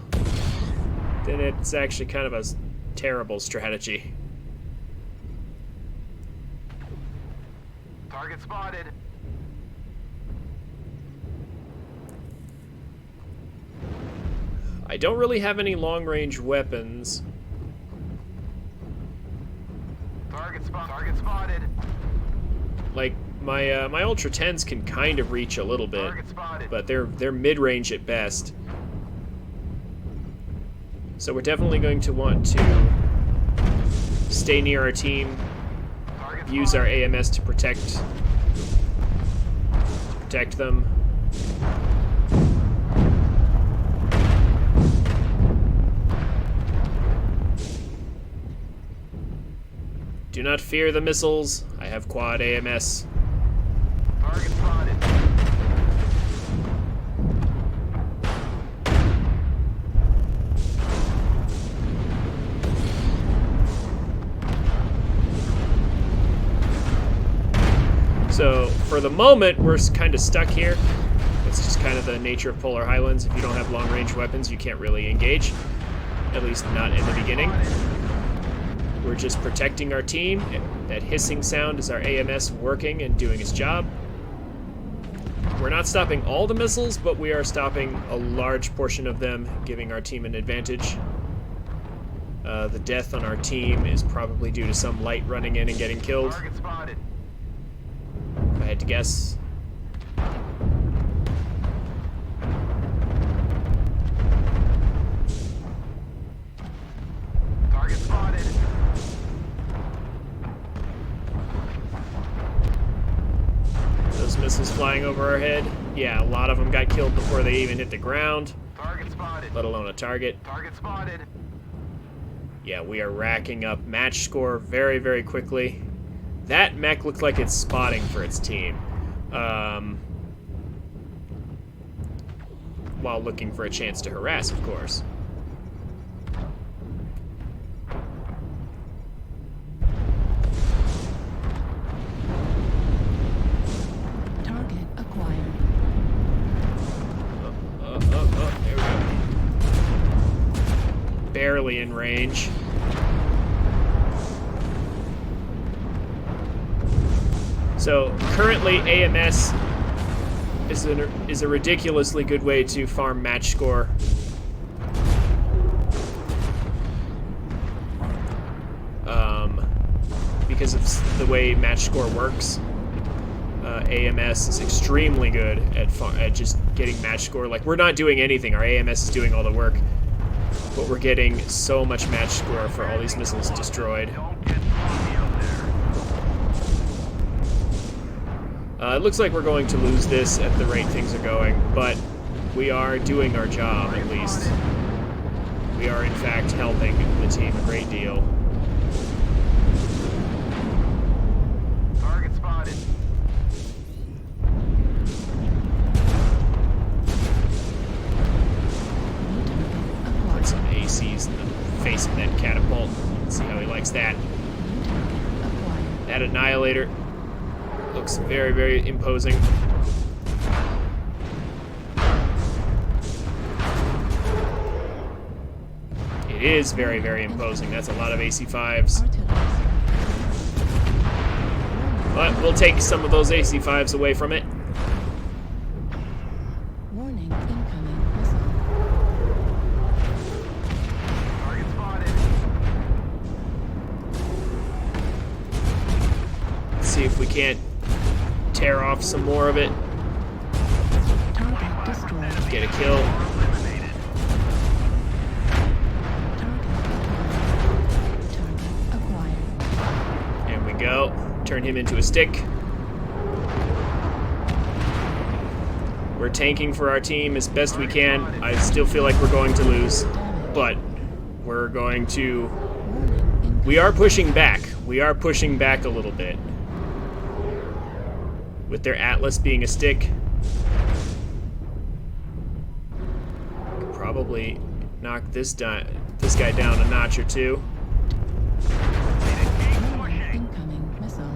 then it's actually kind of a terrible strategy. Target spotted. I don't really have any long-range weapons. Target spotted. Like my Ultra 10s can kind of reach a little bit, Target spotted. but they're mid-range at best. So we're definitely going to want to stay near our team, Target use our spotted. AMS to protect them. Do not fear the missiles. I have quad AMS. Target spotted. So for the moment, we're kind of stuck here. It's just kind of the nature of Polar Highlands. If you don't have long-range weapons, you can't really engage. At least not in the beginning. We're just protecting our team. That hissing sound is our AMS working and doing its job. We're not stopping all the missiles, but we are stopping a large portion of them, giving our team an advantage. The death on our team is probably due to some light running in and getting killed, Target spotted. if I had to guess. Target spotted. Those missiles flying over our head. Yeah, a lot of them got killed before they even hit the ground, Target spotted. let alone a target. Target spotted. Yeah, we are racking up match score very, very quickly. That mech looks like it's spotting for its team. while looking for a chance to harass, of course. Target acquired. There we go. Barely in range. So currently AMS is a ridiculously good way to farm match score. Because of the way match score works. AMS is extremely good at just getting match score. Like, we're not doing anything. Our AMS is doing all the work. But we're getting so much match score for all these missiles destroyed. Don't get sloppy out there. It looks like we're going to lose this at the rate things are going, but we are doing our job, at least. We are, in fact, helping the team a great deal. Target spotted. Put some ACs in the face of that catapult. See how he likes that. That Annihilator looks very, very imposing. It is very, very imposing. That's a lot of AC-5s. But we'll take some of those AC-5s away from it. Warning, incoming missile. Target spotted. Let's see if we can't tear off some more of it. Target destroyed. Get a kill. Target acquired. There we go. Turn him into a stick. We're tanking for our team as best we can. I still feel like we're going to lose, but we're going to... Warning, incoming. We are pushing back. We are pushing back a little bit. With their Atlas being a stick. Could probably knock this guy down a notch or two. Warning, incoming missile.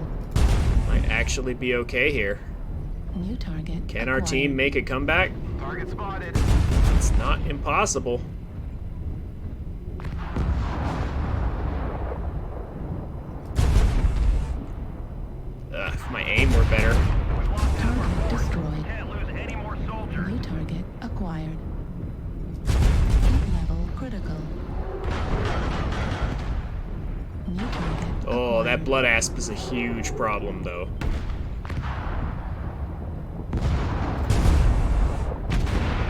Might actually be okay here. New target. Can our acquired. team make a comeback? Target spotted. It's not impossible. If my aim were better. Target destroyed. Can't lose any more soldiers. New target acquired. Heat level critical. New target. Oh, that acquired. blood asp is a huge problem, though.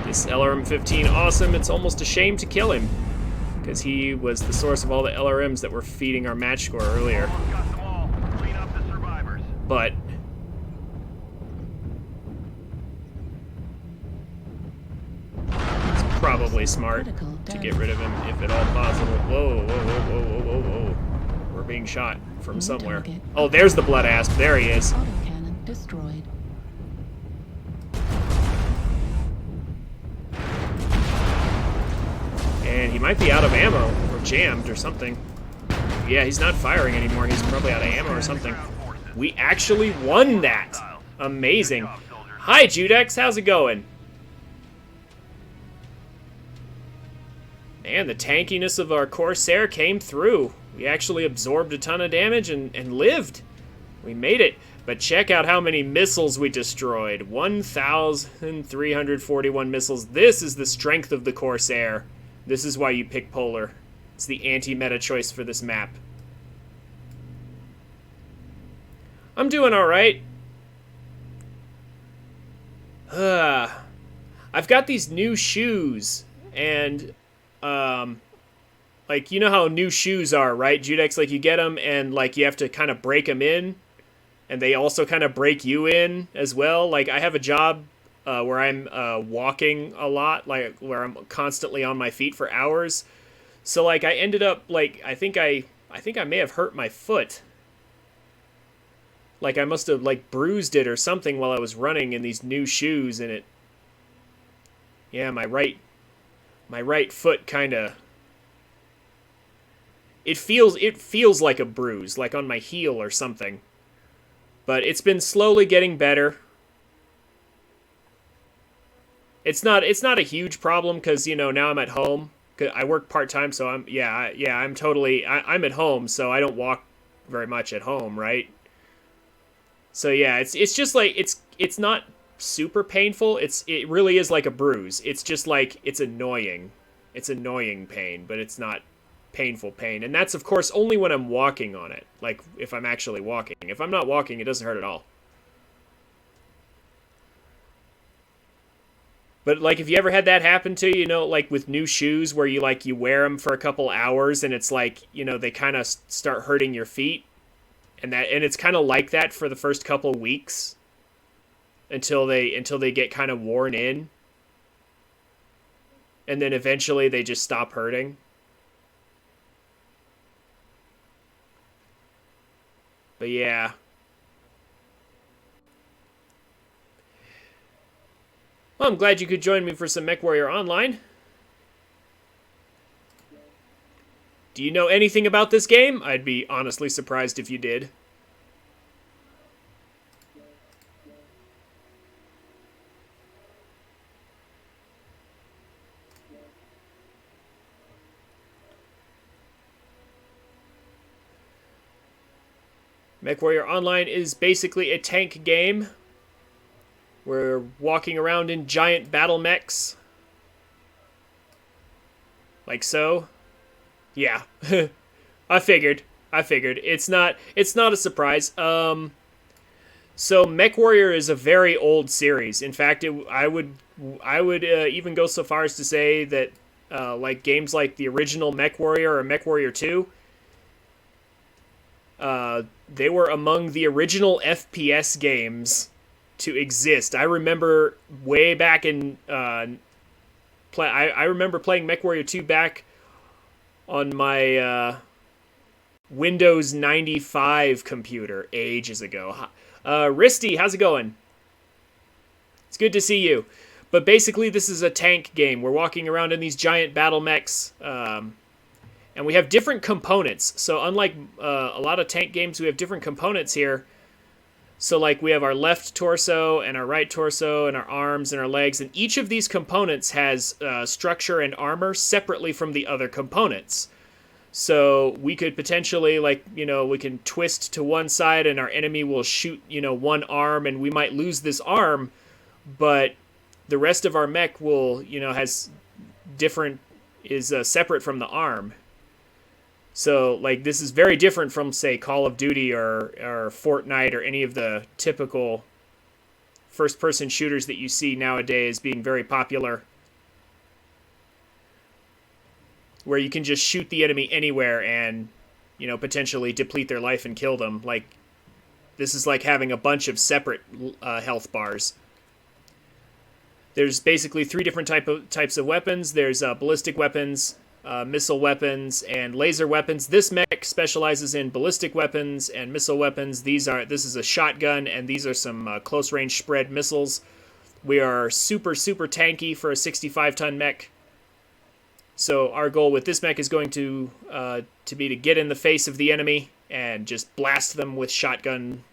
This LRM-15, awesome. It's almost a shame to kill him, because he was the source of all the LRMs that were feeding our match score earlier. Almost got them all. Clean up the survivors. But it's probably smart to get rid of him if at all possible. Whoa, whoa, whoa, whoa, whoa, whoa, whoa. We're being shot from somewhere. Oh, there's the blood asp. There he is. Autocannon destroyed. And he might be out of ammo or jammed or something. Yeah, he's not firing anymore. He's probably out of ammo or something. We actually won that. Amazing. Hi, Judex. How's it going? Man, the tankiness of our Corsair came through. We actually absorbed a ton of damage and lived. We made it. But check out how many missiles we destroyed. 1,341 missiles. This is the strength of the Corsair. This is why you pick Polar. It's the anti-meta choice for this map. I'm doing alright. I've got these new shoes, and, like, you know how new shoes are, right, Judex? Like, you get them, and, like, you have to kind of break them in, and they also kind of break you in as well. Like, I have a job where I'm walking a lot, like, where I'm constantly on my feet for hours. So, like, I ended up, like, I think I may have hurt my foot. Like, I must have, like, bruised it or something while I was running in these new shoes, and it, Yeah, my right foot kind of... It feels like a bruise, like on my heel or something. But it's been slowly getting better. It's not a huge problem because, you know, now I'm at home. I work part-time, so I'm I'm at home, so I don't walk very much at home, right? So yeah, it's just like it's not super painful. It really is like a bruise. It's just like it's annoying. It's annoying pain, but it's not painful pain. And that's of course only when I'm walking on it. Like if I'm actually walking. If I'm not walking, it doesn't hurt at all. But like if you ever had that happen to you, you know, like with new shoes where you wear them for a couple hours and it's like, you know, they kind of start hurting your feet. And it's kind of like that for the first couple weeks until they get kind of worn in. And then eventually they just stop hurting. But yeah. Well, I'm glad you could join me for some MechWarrior Online. Do you know anything about this game? I'd be honestly surprised if you did. MechWarrior Online is basically a tank game. We're walking around in giant battle mechs. Like so. Yeah. I figured. It's not a surprise. So MechWarrior is a very old series. In fact, I would even go so far as to say that like games like the original MechWarrior or MechWarrior 2, they were among the original FPS games to exist. I remember way back in I remember playing MechWarrior 2 back on my Windows 95 computer ages ago. Risty, how's it going? It's good to see you. But basically, this is a tank game. We're walking around in these giant battle mechs, and we have different components. So unlike a lot of tank games, we have different components here. So like we have our left torso and our right torso and our arms and our legs, and each of these components has structure and armor separately from the other components. So we could potentially, like, you know, we can twist to one side and our enemy will shoot, you know, one arm and we might lose this arm, but the rest of our mech will, you know, is separate from the arm. So, like, this is very different from, say, Call of Duty or Fortnite or any of the typical first-person shooters that you see nowadays being very popular, where you can just shoot the enemy anywhere and, you know, potentially deplete their life and kill them. Like, this is like having a bunch of separate health bars. There's basically three different types of weapons. There's ballistic weapons, missile weapons, and laser weapons. This mech specializes in ballistic weapons and missile weapons. This is a shotgun, and these are some close-range spread missiles. We are super, super tanky for a 65-ton mech. So our goal with this mech is going to be to get in the face of the enemy and just blast them with shotgun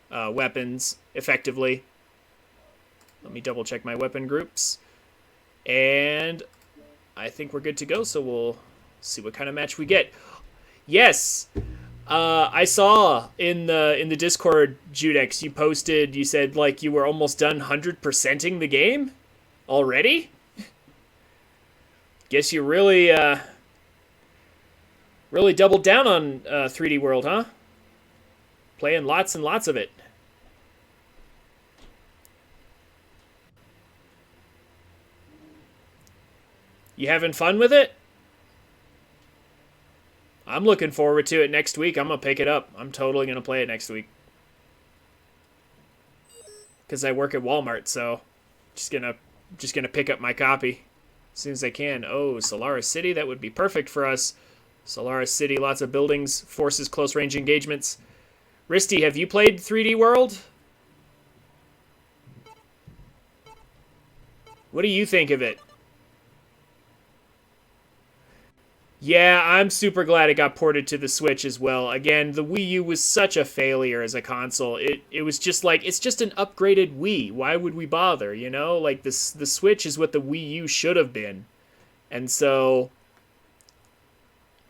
weapons effectively. Let me double check my weapon groups. And I think we're good to go, so we'll see what kind of match we get. Yes! I saw in the Discord, Judex, you posted, you said, like, you were almost done 100%ing the game? Already? Guess you really doubled down on 3D World, huh? Playing lots and lots of it. You having fun with it? I'm looking forward to it next week. I'm going to pick it up. I'm totally going to play it next week. Because I work at Walmart, so just gonna pick up my copy as soon as I can. Oh, Solaris City, that would be perfect for us. Solaris City, lots of buildings, forces, close-range engagements. Risty, have you played 3D World? What do you think of it? Yeah, I'm super glad it got ported to the Switch as well. Again, the Wii U was such a failure as a console. It was just like, it's just an upgraded Wii. Why would we bother, you know? Like, the Switch is what the Wii U should have been. And so...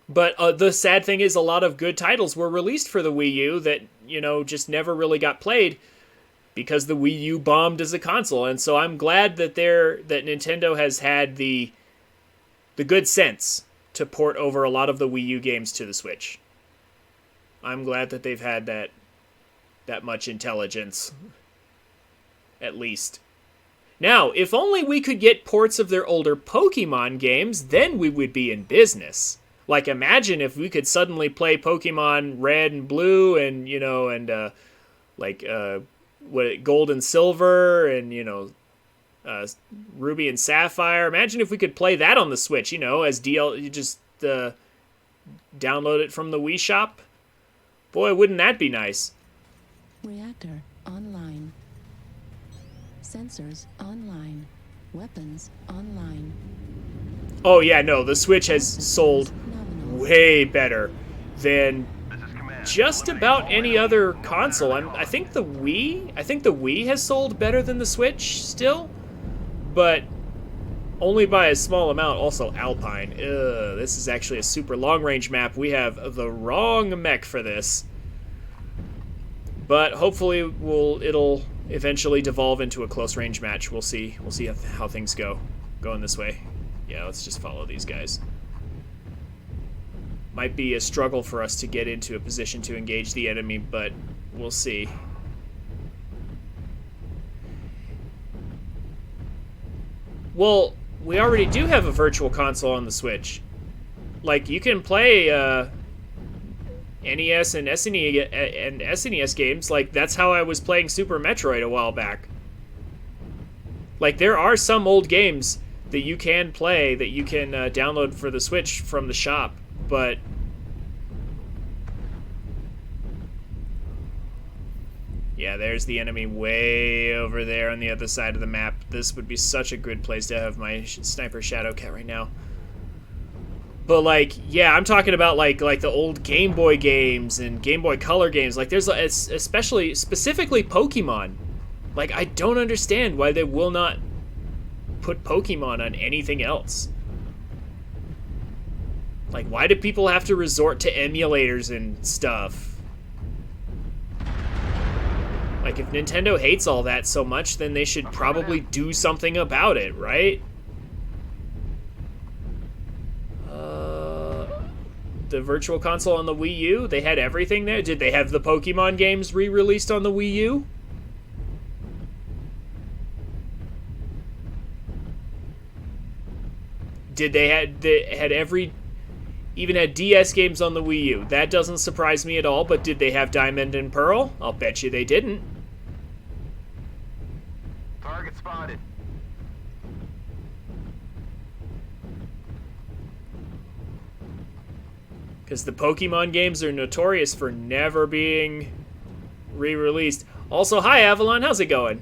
But the sad thing is a lot of good titles were released for the Wii U that, you know, just never really got played because the Wii U bombed as a console. And so I'm glad that Nintendo has had the good sense to port over a lot of the Wii U games to the Switch. I'm glad that they've had that much intelligence, at least. Now, if only we could get ports of their older Pokemon games, then we would be in business. Like, imagine if we could suddenly play Pokemon Red and Blue and, you know, and, Gold and Silver and, you know, Ruby and Sapphire. Imagine if we could play that on the Switch, you know, as you just download it from the Wii Shop. Boy, wouldn't that be nice? Reactor online. Sensors online. Weapons online. Oh yeah, no, the Switch has sold Nominal. way better than This is Command. just Eliminate about all any enemies, other no matter console. the I cost. think the Wii has sold better than the Switch still, but only by a small amount. Also, Alpine. This is actually a super long-range map. We have the wrong mech for this, but hopefully it'll eventually devolve into a close-range match. We'll see. We'll see how things go. Going this way. Yeah, let's just follow these guys. Might be a struggle for us to get into a position to engage the enemy, but we'll see. Well, we already do have a virtual console on the Switch. Like, you can play NES and SNES games. Like, that's how I was playing Super Metroid a while back. Like, there are some old games that you can play, that you can download for the Switch from the shop, but... Yeah, there's the enemy way over there on the other side of the map. This would be such a good place to have my Sniper Shadowcat right now. But, like, yeah, I'm talking about, like the old Game Boy games and Game Boy Color games. Like, there's, specifically Pokemon. Like, I don't understand why they will not put Pokemon on anything else. Like, why do people have to resort to emulators and stuff? Like, if Nintendo hates all that so much, then they should probably do something about it, right? The Virtual Console on the Wii U, they had everything there? Did they have the Pokemon games re-released on the Wii U? Did they had even had DS games on the Wii U? That doesn't surprise me at all, but did they have Diamond and Pearl? I'll bet you they didn't. Target spotted. Because the Pokemon games are notorious for never being re-released. Also, hi Avalon, how's it going?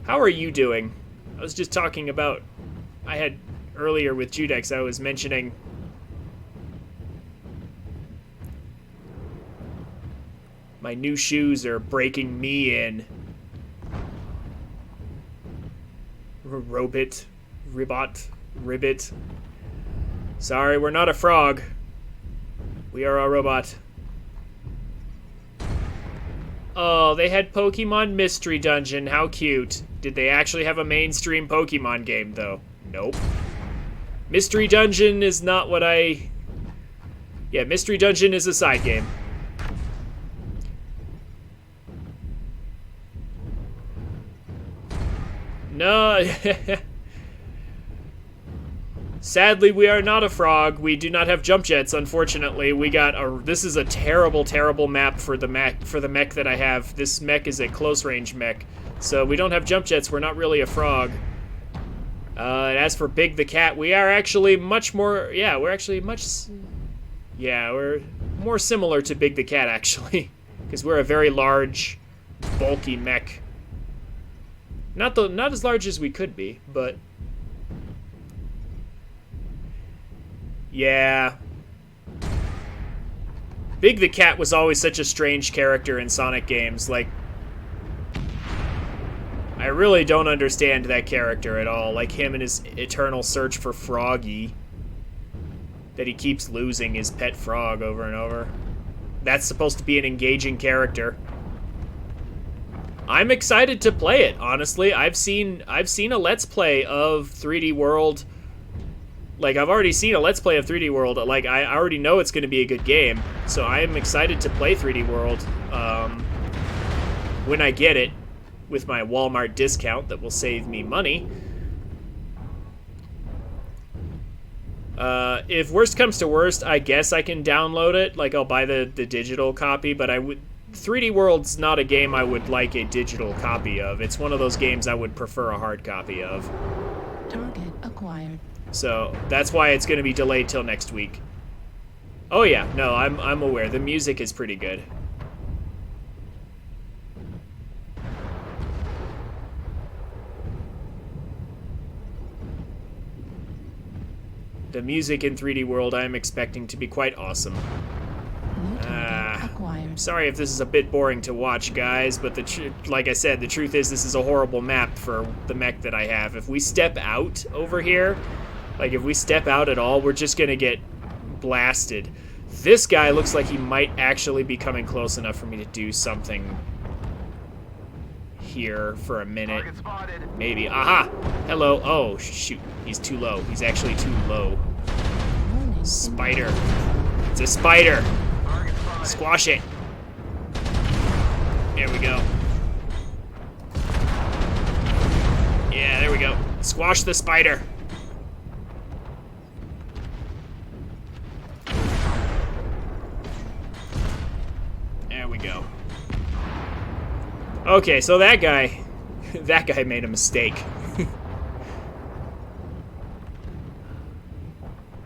How are you doing? I was just talking about... I had earlier with Judex, I was mentioning... My new shoes are breaking me in. Robot. Ribbit. Sorry, we're not a frog. We are a robot. Oh, they had Pokemon Mystery Dungeon. How cute. Did they actually have a mainstream Pokemon game, though? Nope. Mystery Dungeon is not what I... Yeah, Mystery Dungeon is a side game. No. Sadly, we are not a frog. We do not have jump jets, unfortunately. We got a... This is a terrible, terrible map for the mech that I have. This mech is a close-range mech. So we don't have jump jets. We're not really a frog. And as for Big the Cat, we are actually much more... Yeah, we're actually much... Yeah, we're more similar to Big the Cat, actually. Because we're a very large, bulky mech. Not as large as we could be, but yeah. Big the Cat was always such a strange character in Sonic games. Like, I really don't understand that character at all. Like him and his eternal search for Froggy. That he keeps losing his pet frog over and over. That's supposed to be an engaging character. I'm excited to play it, honestly. I've seen a Let's Play of 3D World. Like, I've already seen a Let's Play of 3D World. Like, I already know it's going to be a good game. So I am excited to play 3D World when I get it with my Walmart discount that will save me money. If worst comes to worst, I guess I can download it. Like, I'll buy the digital copy, but 3D World's not a game I would like a digital copy of. It's one of those games I would prefer a hard copy of. Target acquired. So that's why it's going to be delayed till next week. Oh yeah, no, I'm aware. The music is pretty good. The music in 3D World I am expecting to be quite awesome. New target acquired. Sorry if this is a bit boring to watch, guys, but like I said, the truth is this is a horrible map for the mech that I have. If we step out over here, like if we step out at all, we're just gonna get blasted. This guy looks like he might actually be coming close enough for me to do something here for a minute. Target spotted. Maybe. Aha! Hello. Oh, shoot. He's too low. He's actually too low. Warning. Spider. It's a spider. Target spotted. Squash it. There we go. Yeah, there we go. Squash the spider. There we go. Okay, so that guy made a mistake.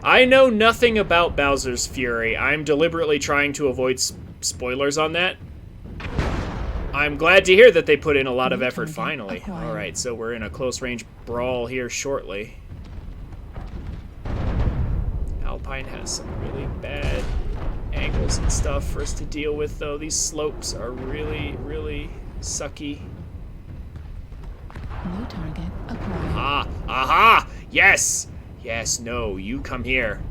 I know nothing about Bowser's Fury. I'm deliberately trying to avoid spoilers on that. I'm glad to hear that they put in a lot of effort finally. Alright, so we're in a close-range brawl here shortly. Alpine has some really bad angles and stuff for us to deal with, though. These slopes are really, really sucky. New target acquired. Ah, aha! Yes! Yes, no, you come here.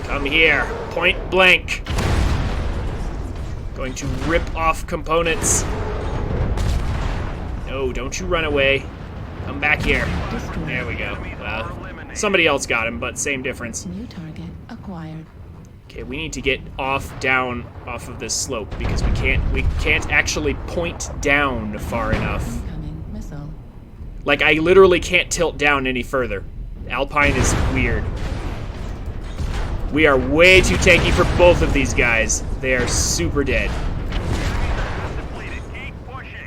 Come here, point blank. Going to rip off components. No, don't you run away. Come back here. There we go. Somebody else got him, but same difference. New target acquired. Okay, we need to get down off of this slope because we can't actually point down far enough. Incoming missile. Like, I literally can't tilt down any further. Alpine is weird. We are way too tanky for both of these guys. They are super dead.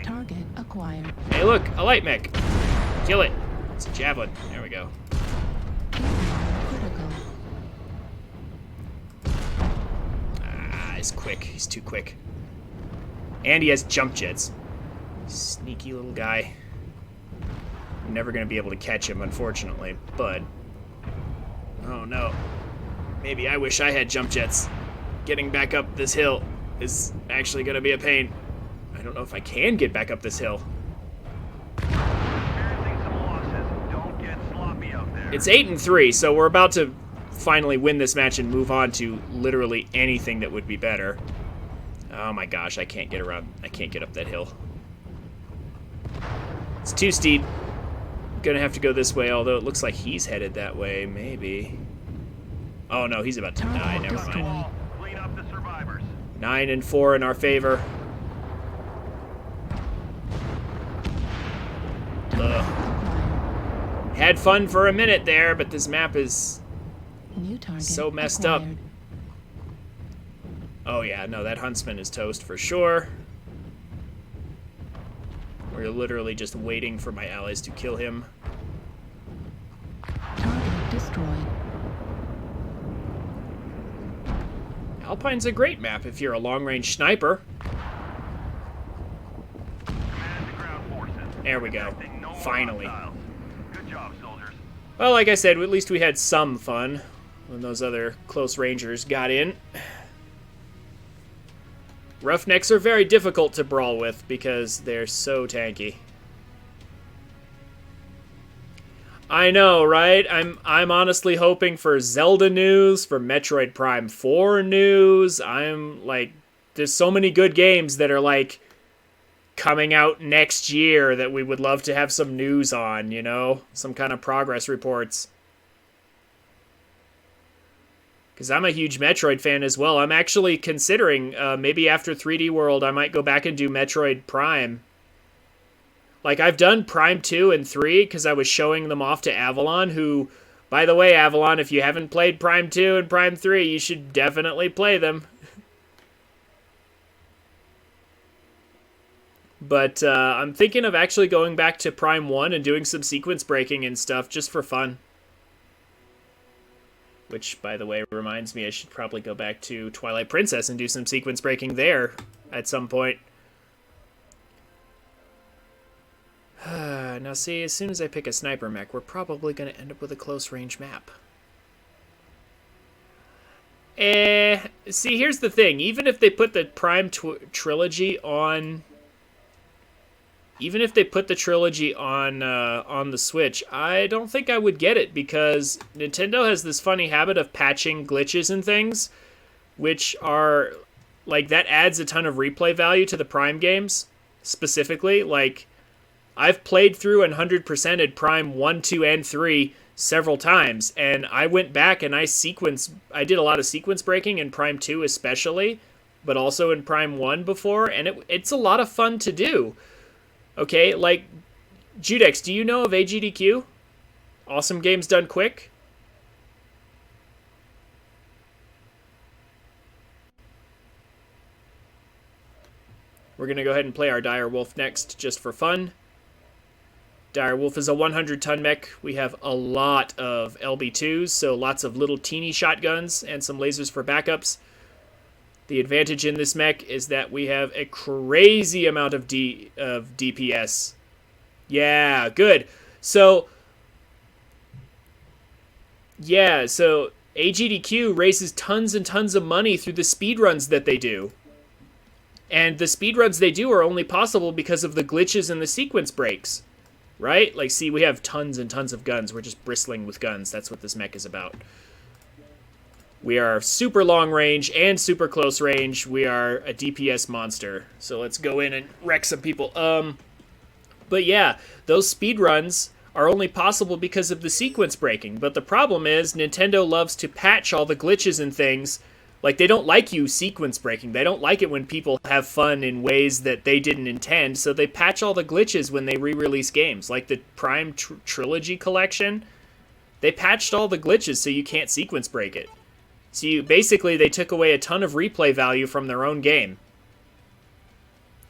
Target acquired. Hey, look, a light mech. Kill it. It's a javelin. There we go. Critical. Ah, he's quick. He's too quick. And he has jump jets. Sneaky little guy. I'm never going to be able to catch him, unfortunately, but... Oh, no. Maybe I wish I had jump jets. Getting back up this hill is actually going to be a pain. I don't know if I can get back up this hill. It's 8-3, so we're about to finally win this match and move on to literally anything that would be better. Oh my gosh, I can't get around. I can't get up that hill. It's too steep. Gonna have to go this way, although it looks like he's headed that way, maybe. Oh no, he's about to die, never mind. Clean up the survivors. 9-4 in our favor. Ugh. Had fun for a minute there, but this map is New target so messed acquired. up. Oh yeah, no, that huntsman is toast for sure. We're literally just waiting for my allies to kill him. Target destroyed. Alpine's a great map if you're a long-range sniper. Command to ground There we go. Detecting no more Finally. hostiles. Good job, soldiers. Well, like I said, at least we had some fun when those other close rangers got in. Roughnecks are very difficult to brawl with because they're so tanky. I know, right? I'm honestly hoping for Zelda news, for Metroid Prime 4 news. I'm like, there's so many good games that are like coming out next year that we would love to have some news on, you know? Some kind of progress reports. Because I'm a huge Metroid fan as well. I'm actually considering, maybe after 3D World, I might go back and do Metroid Prime. Like, I've done Prime 2 and 3 because I was showing them off to Avalon, who, by the way, Avalon, if you haven't played Prime 2 and Prime 3, you should definitely play them. But I'm thinking of actually going back to Prime 1 and doing some sequence breaking and stuff just for fun. Which, by the way, reminds me I should probably go back to Twilight Princess and do some sequence breaking there at some point. Now see, as soon as I pick a sniper mech, we're probably going to end up with a close range map. See, here's the thing. Even if they put the Prime trilogy on... Even if they put the trilogy on the Switch, I don't think I would get it because Nintendo has this funny habit of patching glitches and things, which are, like, that adds a ton of replay value to the Prime games, specifically. Like, I've played through and 100%ed Prime 1, 2, and 3 several times, and I went back and I did a lot of sequence breaking in Prime 2 especially, but also in Prime 1 before, and it's a lot of fun to do. Okay, like, Judex, do you know of AGDQ? Awesome Games Done Quick? We're going to go ahead and play our Dire Wolf next, just for fun. Dire Wolf is a 100-ton mech. We have a lot of LB2s, so lots of little teeny shotguns and some lasers for backups. The advantage in this mech is that we have a crazy amount of DPS. Yeah, good. So AGDQ raises tons and tons of money through the speedruns that they do. And the speedruns they do are only possible because of the glitches and the sequence breaks. Right? Like, see, we have tons and tons of guns. We're just bristling with guns. That's what this mech is about. We are super long range and super close range. We are a DPS monster. So let's go in and wreck some people. But yeah, those speedruns are only possible because of the sequence breaking. But the problem is Nintendo loves to patch all the glitches and things. Like, they don't like you sequence breaking. They don't like it when people have fun in ways that they didn't intend. So they patch all the glitches when they re-release games. Like the Prime Trilogy Collection. They patched all the glitches so you can't sequence break it. So basically, they took away a ton of replay value from their own game.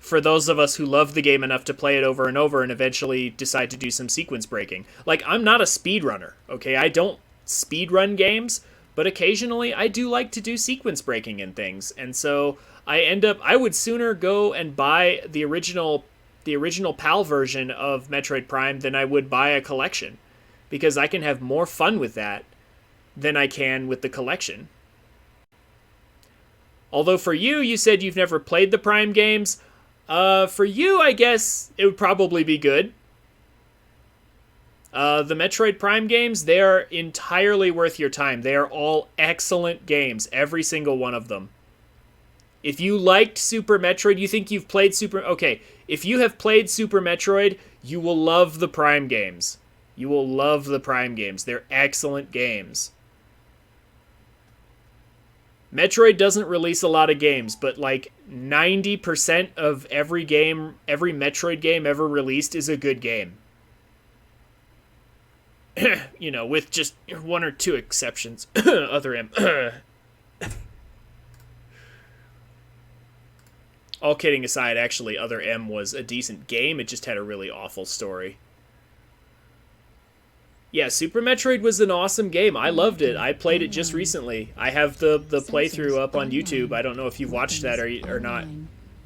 For those of us who love the game enough to play it over and over and eventually decide to do some sequence breaking. Like, I'm not a speedrunner, okay? I don't speedrun games, but occasionally I do like to do sequence breaking and things. And so I would sooner go and buy the original PAL version of Metroid Prime than I would buy a collection. Because I can have more fun with that than I can with the collection. Although for you, you said you've never played the Prime games. For you, I guess it would probably be good. The Metroid Prime games, they are entirely worth your time. They are all excellent games, every single one of them. If you liked Super Metroid, you think you've played Okay, if you have played Super Metroid, you will love the Prime games. You will love the Prime games. They're excellent games. Metroid doesn't release a lot of games, but like 90% of every Metroid game ever released is a good game. You know, with just one or two exceptions. Other M. All kidding aside, actually, Other M was a decent game. It just had a really awful story. Yeah, Super Metroid was an awesome game. I loved it. I played it just recently. I have the playthrough up on YouTube. I don't know if you've watched that or not,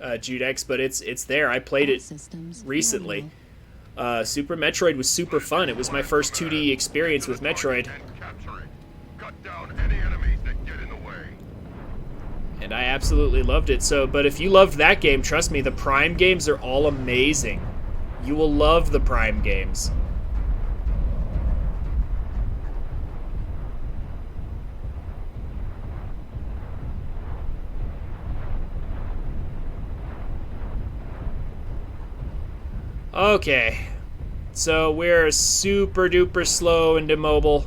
Judex, but it's there. I played it recently. Super Metroid was super fun. It was my first 2D experience with Metroid. And capture it. Cut down any enemies that get in the way. And I absolutely loved it. So, but if you loved that game, trust me, the Prime games are all amazing. You will love the Prime games. Okay, so we're super duper slow and immobile,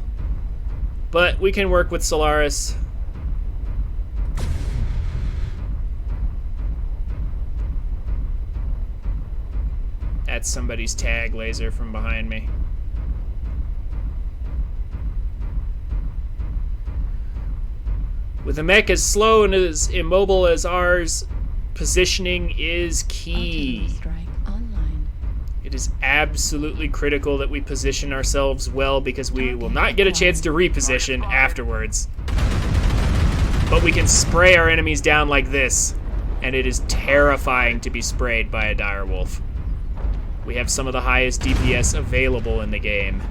but we can work with Solaris. That's somebody's tag laser from behind me. With a mech as slow and as immobile as ours, positioning is key. Artillery strike online. It is absolutely critical that we position ourselves well because we will not get a chance to reposition afterwards. But we can spray our enemies down like this, and it is terrifying to be sprayed by a direwolf. We have some of the highest DPS available in the game.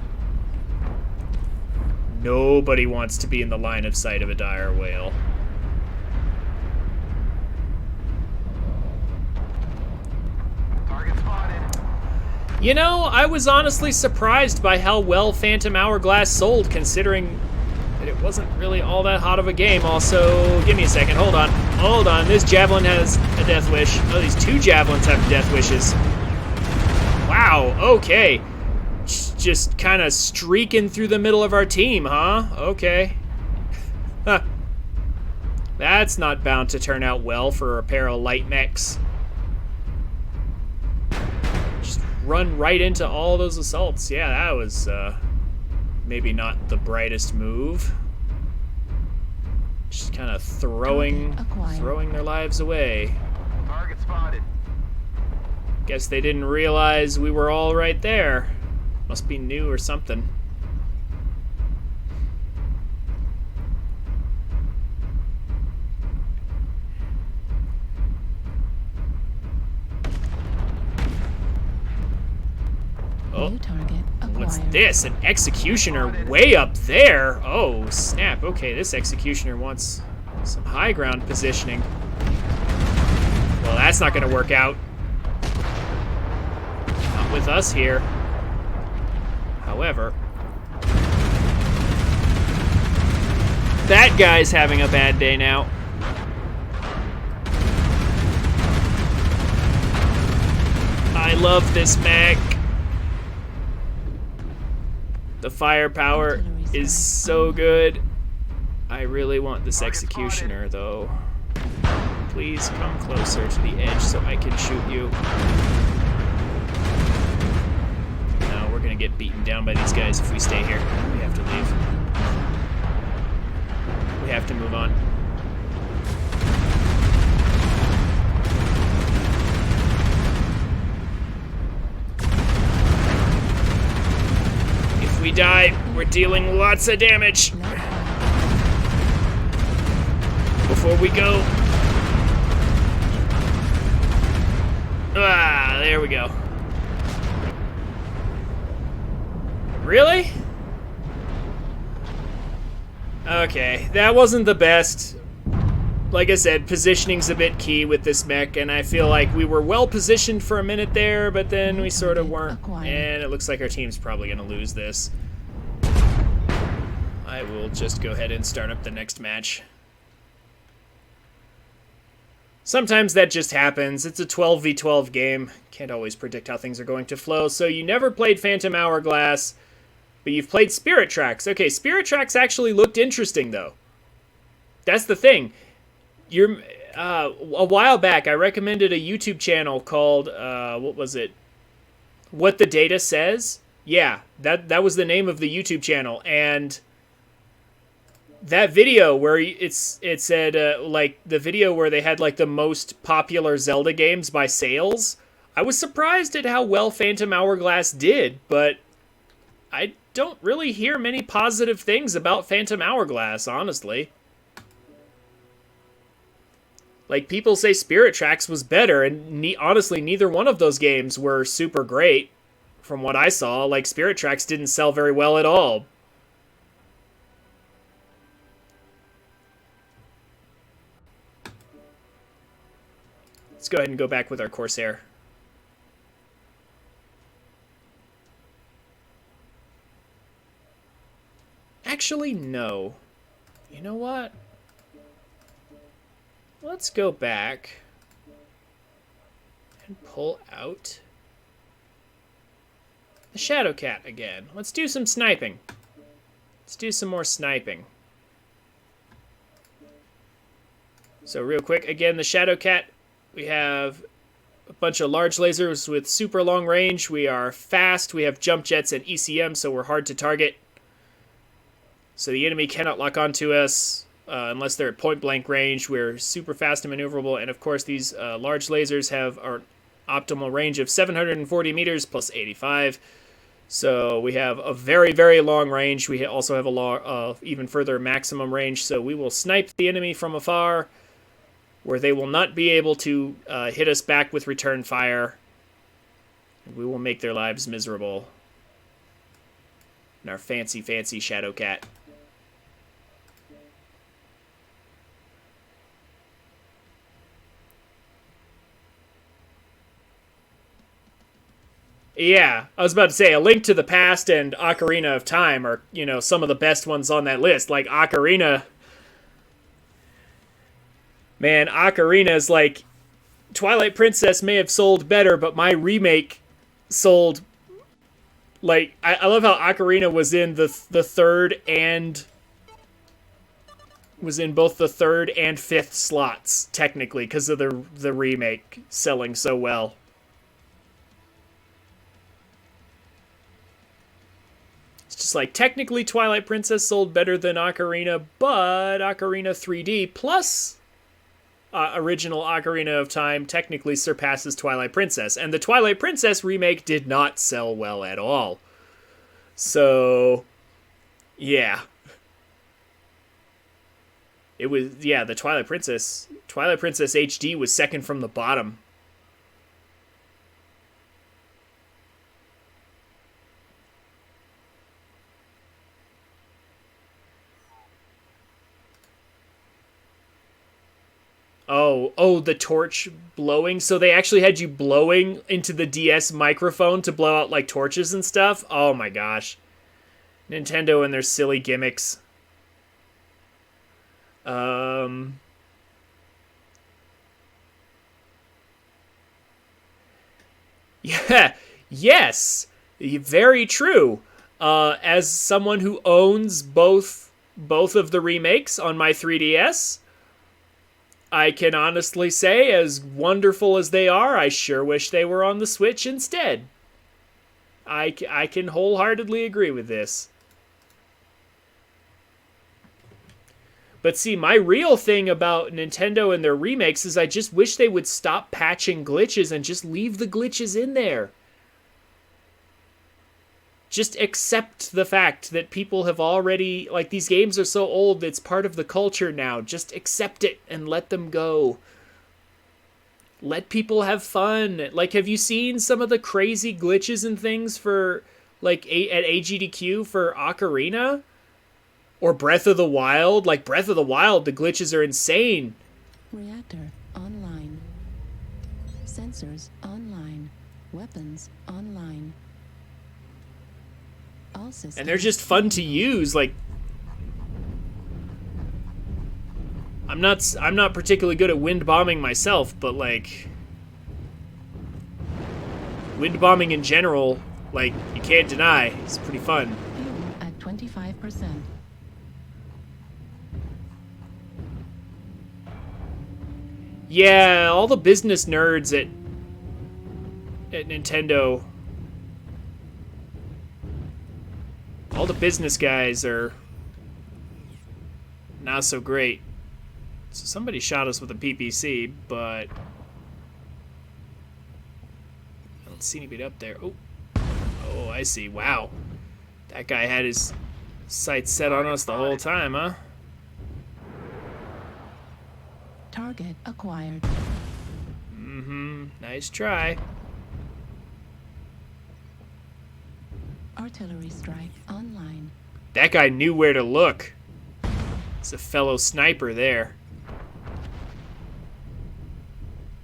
Nobody wants to be in the line of sight of a dire whale. Target spotted. You know, I was honestly surprised by how well Phantom Hourglass sold, considering that it wasn't really all that hot of a game. Also, give me a second. Hold on. This Javelin has a death wish. Oh, these two Javelins have death wishes. Wow, okay. Just kind of streaking through the middle of our team, huh? Okay. Huh. That's not bound to turn out well for a pair of light mechs. Just run right into all those assaults. Yeah, that was maybe not the brightest move. Just kind of throwing their lives away. Target spotted. Guess they didn't realize we were all right there. Must be new or something. Oh, New target acquired. what's this? An executioner way up there? Oh, snap. Okay, this executioner wants some high ground positioning. Well, that's not going to work out. Not with us here. However, that guy's having a bad day now. I love this mech. The firepower is so good. I really want this executioner, though. Please come closer to the edge so I can shoot you. No, we're gonna get beaten down by these guys if we stay here. We have to leave. We have to move on. If we die, we're dealing lots of damage. Before we go. Ah, there we go. Really? Okay, that wasn't the best. Like I said, positioning's a bit key with this mech, and I feel like we were well positioned for a minute there, but then we sort of weren't, and it looks like our team's probably going to lose this. I will just go ahead and start up the next match. Sometimes that just happens. It's a 12v12 game. Can't always predict how things are going to flow. So you never played Phantom Hourglass, but you've played Spirit Tracks. Okay, Spirit Tracks actually looked interesting, though. That's the thing. A while back, I recommended a YouTube channel called, what was it? What the Data Says? Yeah, that was the name of the YouTube channel. And that video where it said, like, the video where they had, like, the most popular Zelda games by sales, I was surprised at how well Phantom Hourglass did, but I don't really hear many positive things about Phantom Hourglass, honestly. Like, people say Spirit Tracks was better, and honestly, neither one of those games were super great. from what I saw, like, Spirit Tracks didn't sell very well at all. Let's go ahead and go back with our Corsair. Actually, no. You know what? Let's go back and pull out the Shadowcat again. Let's do some sniping. Let's do some more sniping. So real quick, again, the Shadowcat, we have a bunch of large lasers with super long range. We are fast. We have jump jets and ECM, so we're hard to target. So the enemy cannot lock onto us unless they're at point-blank range. We're super fast and maneuverable. And, of course, these large lasers have an optimal range of 740 meters plus 85. So we have a very, very long range. We also have a even further maximum range. So we will snipe the enemy from afar, where they will not be able to hit us back with return fire. And we will make their lives miserable. In our fancy, fancy Shadowcat. Yeah, I was about to say, A Link to the Past and Ocarina of Time are, you know, some of the best ones on that list. Like, Ocarina... Man, Ocarina is like... Twilight Princess may have sold better, but my remake sold... Like, I love how Ocarina was in the third and... Was in both the third and fifth slots, technically, because of the remake selling so well. Just like, technically Twilight Princess sold better than Ocarina, but Ocarina 3D plus original Ocarina of Time technically surpasses Twilight Princess. And the Twilight Princess remake did not sell well at all. So, yeah. It was, yeah, the Twilight Princess HD was second from the bottom. Oh, the torch blowing. So they actually had you blowing into the DS microphone to blow out, like, torches and stuff? Oh my gosh. Nintendo and their silly gimmicks. Yeah, yes, very true. As someone who owns both of the remakes on my 3DS, I can honestly say, as wonderful as they are, I sure wish they were on the Switch instead. I can wholeheartedly agree with this. But see, my real thing about Nintendo and their remakes is I just wish they would stop patching glitches and just leave the glitches in there. Just accept the fact that people have already, like, these games are so old, it's part of the culture now. Just accept it and let them go. Let people have fun. Like, have you seen some of the crazy glitches and things for, like, at AGDQ for Ocarina? Or Breath of the Wild? Like, Breath of the Wild, the glitches are insane. Reactor online. Sensors online. Weapons online. All systems. And they're just fun to use. Like, I'm not particularly good at wind bombing myself, but, like, wind bombing in general, like, you can't deny, it's pretty fun. Fuel at 25%. Yeah, all the business nerds at Nintendo, all the business guys are not so great. So somebody shot us with a PPC, but I don't see anybody up there. Oh, I see. Wow, that guy had his sights set on us the whole time, huh? Target acquired. Nice try. Artillery strike online. That guy knew where to look. It's a fellow sniper there.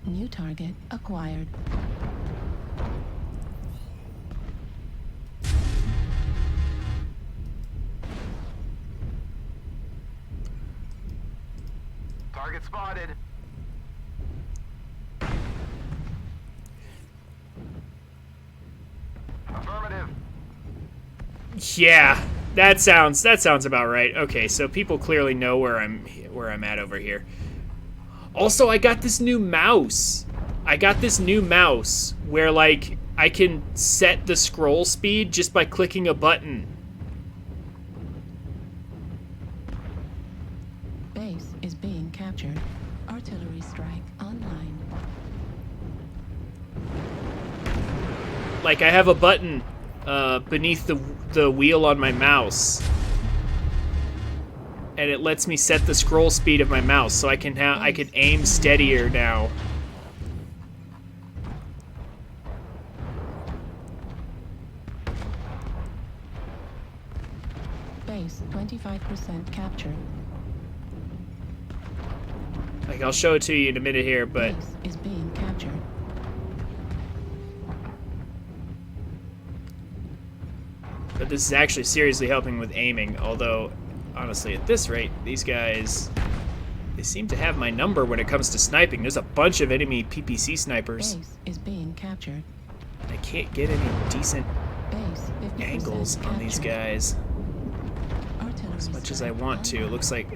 New target acquired. Target spotted. Affirmative. Yeah, that sounds about right. Okay, so people clearly know where I'm at over here. Also, I got this new mouse. Where like I can set the scroll speed just by clicking a button. Base is being captured. Artillery strike online. Like I have a button beneath the wheel on my mouse, and it lets me set the scroll speed of my mouse, so I can aim steadier now. Base 25% captured. Like I'll show it to you in a minute here, but Base is being captured. this is actually seriously helping with aiming. Although, honestly, at this rate, these guys, they seem to have my number when it comes to sniping. There's a bunch of enemy PPC snipers. Base is being captured. I can't get any decent Base 50% angles on these captured. guys Artillery as much as I strike want to. It online. looks like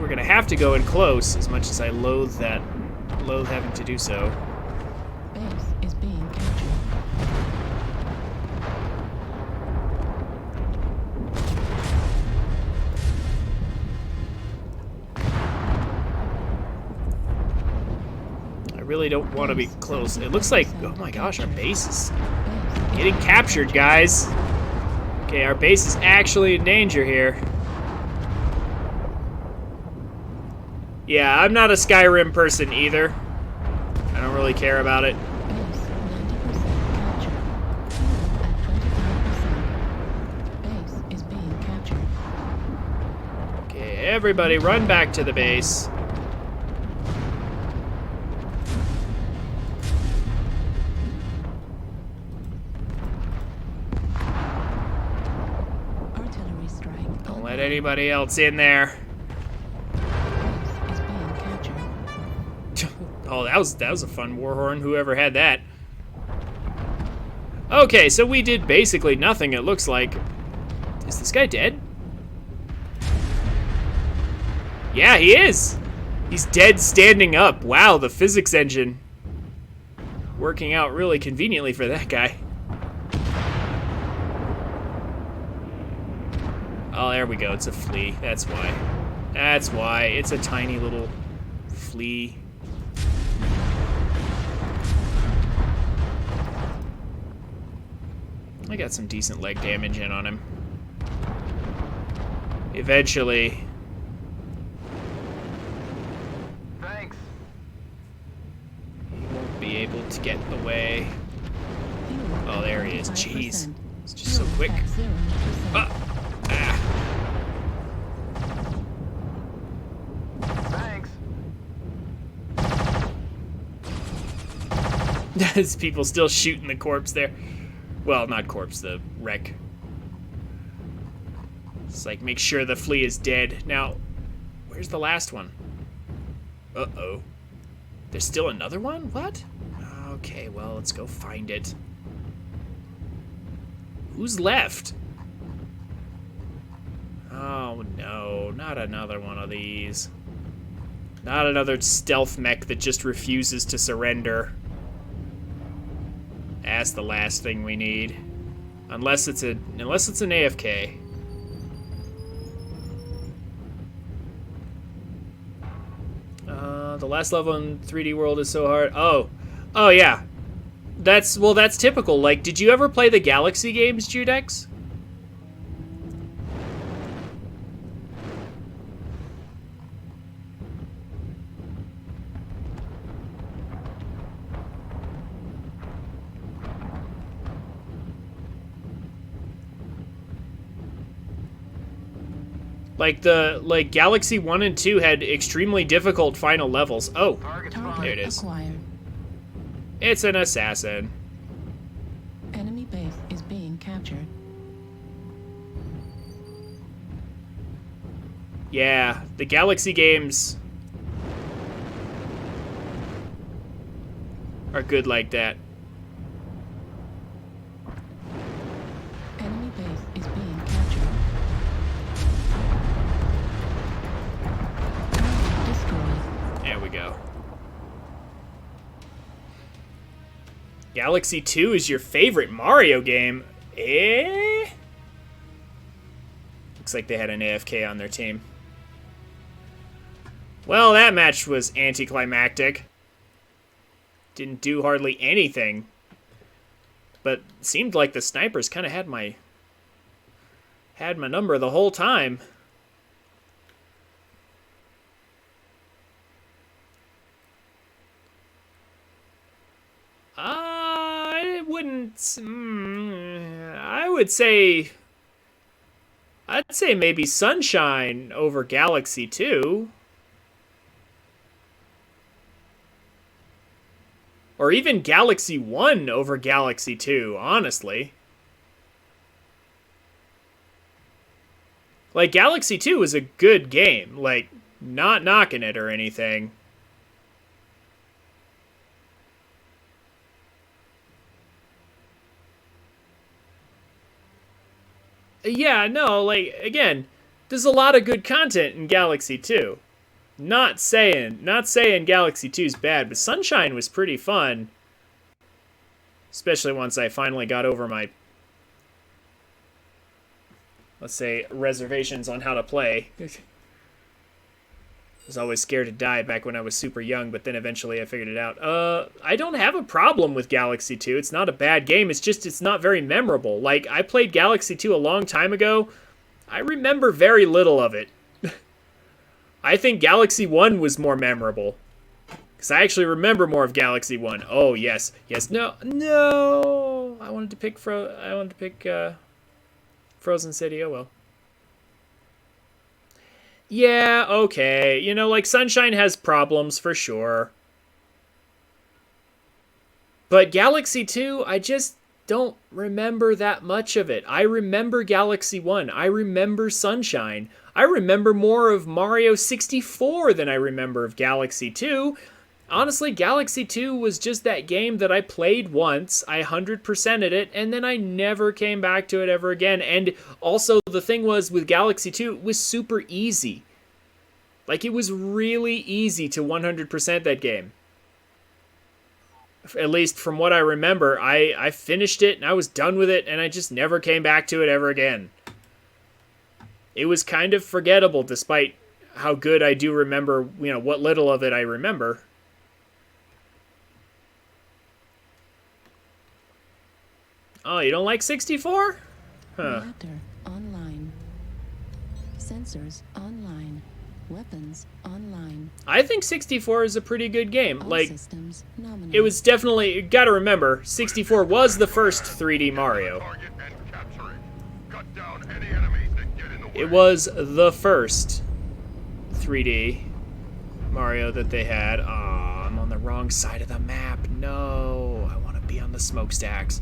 we're gonna have to go in close, as much as I loathe having to do so. Base is being captured. I really don't want to be close. It looks like, oh my gosh, our base is Base is getting captured, guys. Okay, our base is actually in danger here. Yeah, I'm not a Skyrim person either. I don't really care about it. Base 90% captured. Fuel at 25%. Base is being captured. Okay, everybody run back to the base. Artillery strike. Don't let anybody else in there. Base is being captured. Oh, that was a fun war horn, whoever had that. Okay, so we did basically nothing, it looks like. Is this guy dead? Yeah, he is! He's dead standing up. Wow, the physics engine working out really conveniently for that guy. Oh, there we go. It's a flea. That's why. That's why. It's a tiny little flea. I got some decent leg damage in on him. Eventually. Thanks. He won't be able to get away. Fuel Oh, at there he is. 25%. Jeez. It's just so Fuel quick. at 0%. Ah. Ah. Thanks. There's people still shooting the corpse there. Well, not corpse, the wreck. It's like, make sure the flea is dead. Now, where's the last one? Uh-oh. There's still another one? What? Okay, well, let's go find it. Who's left? Oh, no. Not another one of these. Not another stealth mech that just refuses to surrender. That's the last thing we need. Unless it's an AFK. The last level in 3D World is so hard. Oh yeah. That's typical. Like, did you ever play the Galaxy games, Judex? Like Galaxy 1 and 2 had extremely difficult final levels. Oh, Target Target spotted. there it is. acquired. It's an assassin. Enemy base is being captured. Yeah, the Galaxy games are good like that. Enemy base is being captured. Target destroyed. There we go. Galaxy 2 is your favorite Mario game? Eh? Looks like they had an AFK on their team. Well, that match was anticlimactic. Didn't do hardly anything. But seemed like the snipers kind of had my number the whole time. I wouldn't. I would say. I'd say maybe Sunshine over Galaxy 2. Or even Galaxy 1 over Galaxy 2, honestly. Like, Galaxy 2 was a good game. Like, not knocking it or anything. Yeah, no, like, again, there's a lot of good content in Galaxy 2. Not saying Galaxy 2 is bad, but Sunshine was pretty fun. Especially once I finally got over my, let's say, reservations on how to play. I was always scared to die back when I was super young, but then eventually I figured it out. I don't have a problem with Galaxy 2. It's not a bad game. It's just it's not very memorable. Like, I played Galaxy 2 a long time ago. I remember very little of it. I think Galaxy 1 was more memorable. Because I actually remember more of Galaxy 1. Oh, yes. Yes. No. No. I wanted to pick Frozen City. Oh, well. Yeah, okay. You know, like, Sunshine has problems for sure. But Galaxy 2, I just don't remember that much of it. I remember Galaxy 1. I remember Sunshine. I remember more of Mario 64 than I remember of Galaxy 2. Honestly, Galaxy 2 was just that game that I played once, I 100%ed it, and then I never came back to it ever again. And also, the thing was, with Galaxy 2, it was super easy. Like, it was really easy to 100% that game. At least from what I remember, I finished it, and I was done with it, and I just never came back to it ever again. It was kind of forgettable, despite how good I do remember, you know, what little of it I remember. Oh, you don't like 64? Huh. Reactor online. Sensors online. Weapons online. I think 64 is a pretty good game. All Like, systems nominal. it was definitely, you gotta remember, 64 was the first 3D Mario. Target and capture it. Cut down any enemies that get in the way. It was the first 3D Mario that they had. Aw, I'm on the wrong side of the map. No, I want to be on the smokestacks.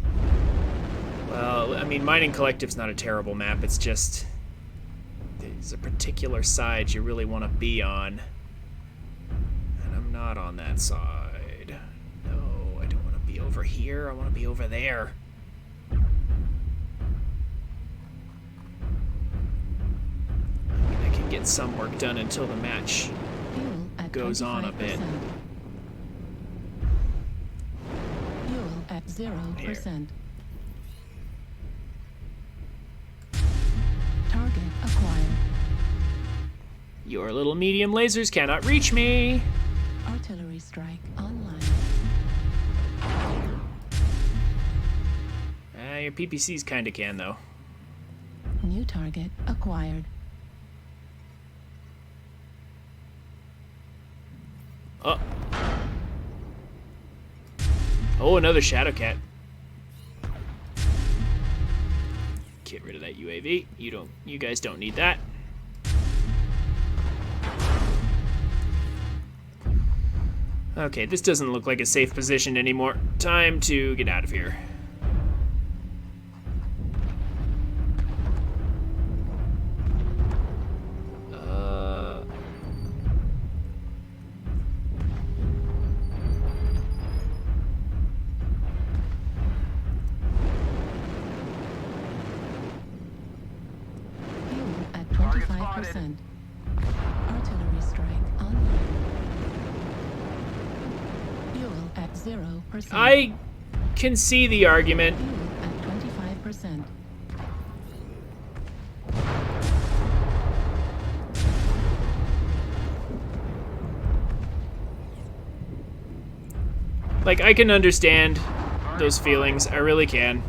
Well, I mean, Mining Collective's not a terrible map. It's just there's a particular side you really want to be on. And I'm not on that side. No, I don't want to be over here. I want to be over there. I mean, I can get some work done until the match Fuel at goes on a bit. 25%. Fuel at 0%. Target acquired. Your little medium lasers cannot reach me. Artillery strike online. Your PPCs kinda can, though. New target acquired. Oh. Oh, another Shadow Cat. Get rid of that UAV. You guys don't need that. Okay, this doesn't look like a safe position anymore. Time to get out of here. Fuel at Target 25%. Artillery strike online. Fuel at 0%. I can see the argument. Fuel at 25%. Like, I can understand those feelings. I really can.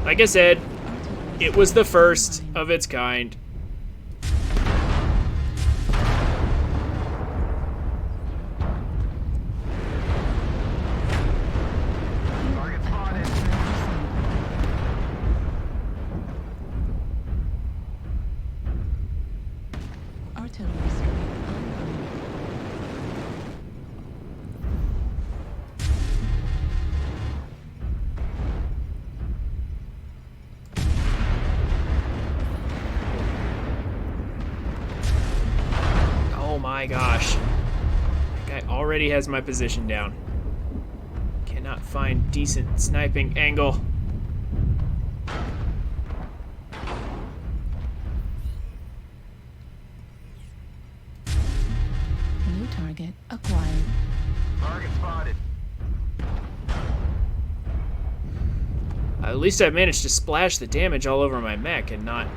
Like I said, Artillery it was the strike first online. of its kind. Fuel Target at spotted. 25%. Artillery strike online. Oh my gosh. That guy already has my position down. Cannot find decent sniping angle. New target acquired. Target spotted. At least I managed to splash the damage all over my mech and not...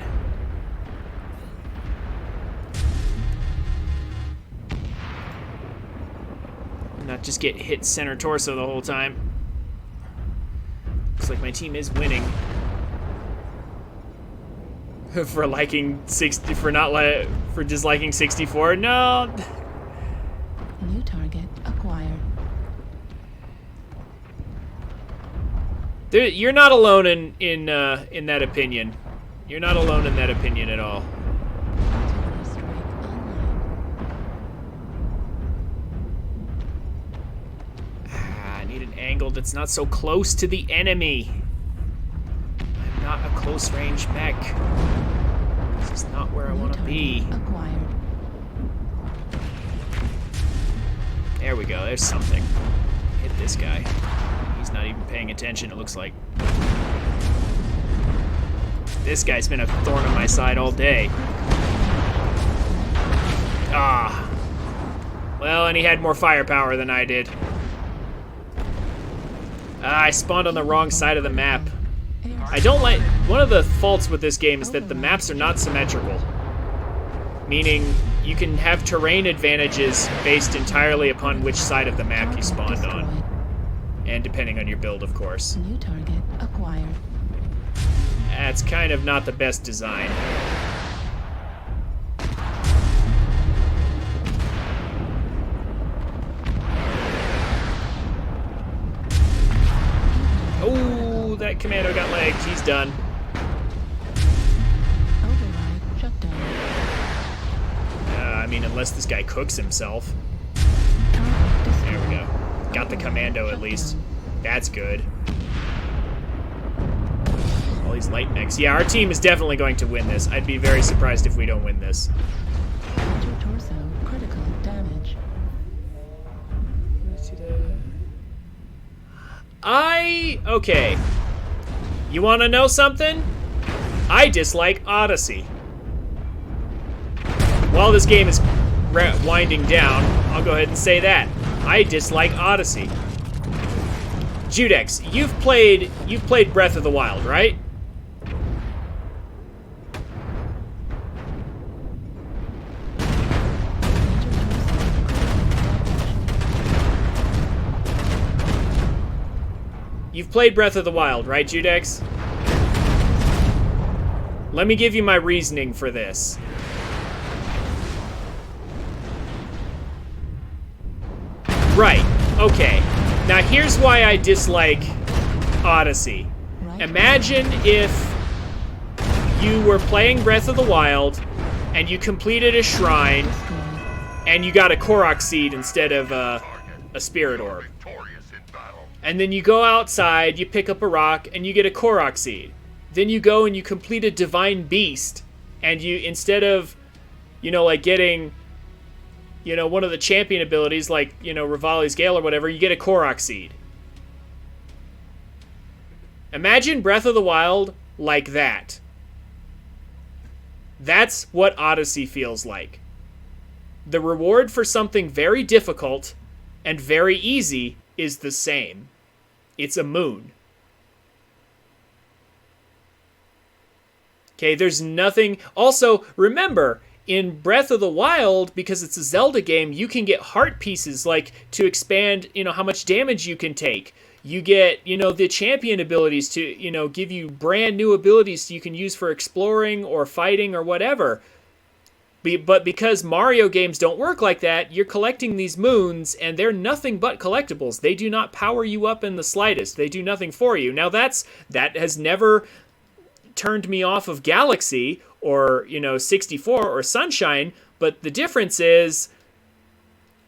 not just get hit center torso the whole time. Looks like my team is winning. For liking 60, for disliking 64. No. New target acquired. You're not alone in that opinion. You're not alone in that opinion at all. Artillery strike online. I need an angle that's not so close to the enemy. I'm not a close range mech. This is not where I New want to be. target acquired. There we go. There's something. Hit this guy. He's not even paying attention, it looks like. This guy's been a thorn on my side all day. Ah. Well, and he had more firepower than I did. I spawned on the wrong side of the map. I don't like... One of the faults with this game is that the maps are not symmetrical. Meaning, you can have terrain advantages based entirely upon which side of the map you spawned on. And depending on your build, of course. New target acquired. That's kind of not the best design. Oh, that commando got legged. He's done. Override shut down. I mean, unless this guy cooks himself. Target destroyed. There we go. Got the commando at least. That's good. All these light mechs. Yeah, our team is definitely going to win this. I'd be very surprised if we don't win this. Center torso critical damage. Okay. You want to know something? I dislike Odyssey. While this game is winding down, I'll go ahead and say that. I dislike Odyssey. Judex, you've played Breath of the Wild, right? You've played Breath of the Wild, right, Judex? Let me give you my reasoning for this. Right, okay. Now here's why I dislike Odyssey. Imagine if you were playing Breath of the Wild and you completed a shrine and you got a Korok seed instead of a spirit orb. Victorious in battle. And then you go outside, you pick up a rock, and you get a Korok seed. Then you go and you complete a divine beast, and you, instead of, like getting, one of the champion abilities, like, Rivali's Gale or whatever, you get a Korok seed. Imagine Breath of the Wild like that. That's what Odyssey feels like. The reward for something very difficult and very easy is the same. It's a moon. Okay, there's nothing... Also, remember, in Breath of the Wild, because it's a Zelda game, you can get heart pieces, like, to expand, how much damage you can take. You get, the champion abilities to, give you brand new abilities you can use for exploring or fighting or whatever. But because Mario games don't work like that, you're collecting these moons, and they're nothing but collectibles. They do not power you up in the slightest. They do nothing for you. Now, that has never turned me off of Galaxy or, 64 or Sunshine, but the difference is,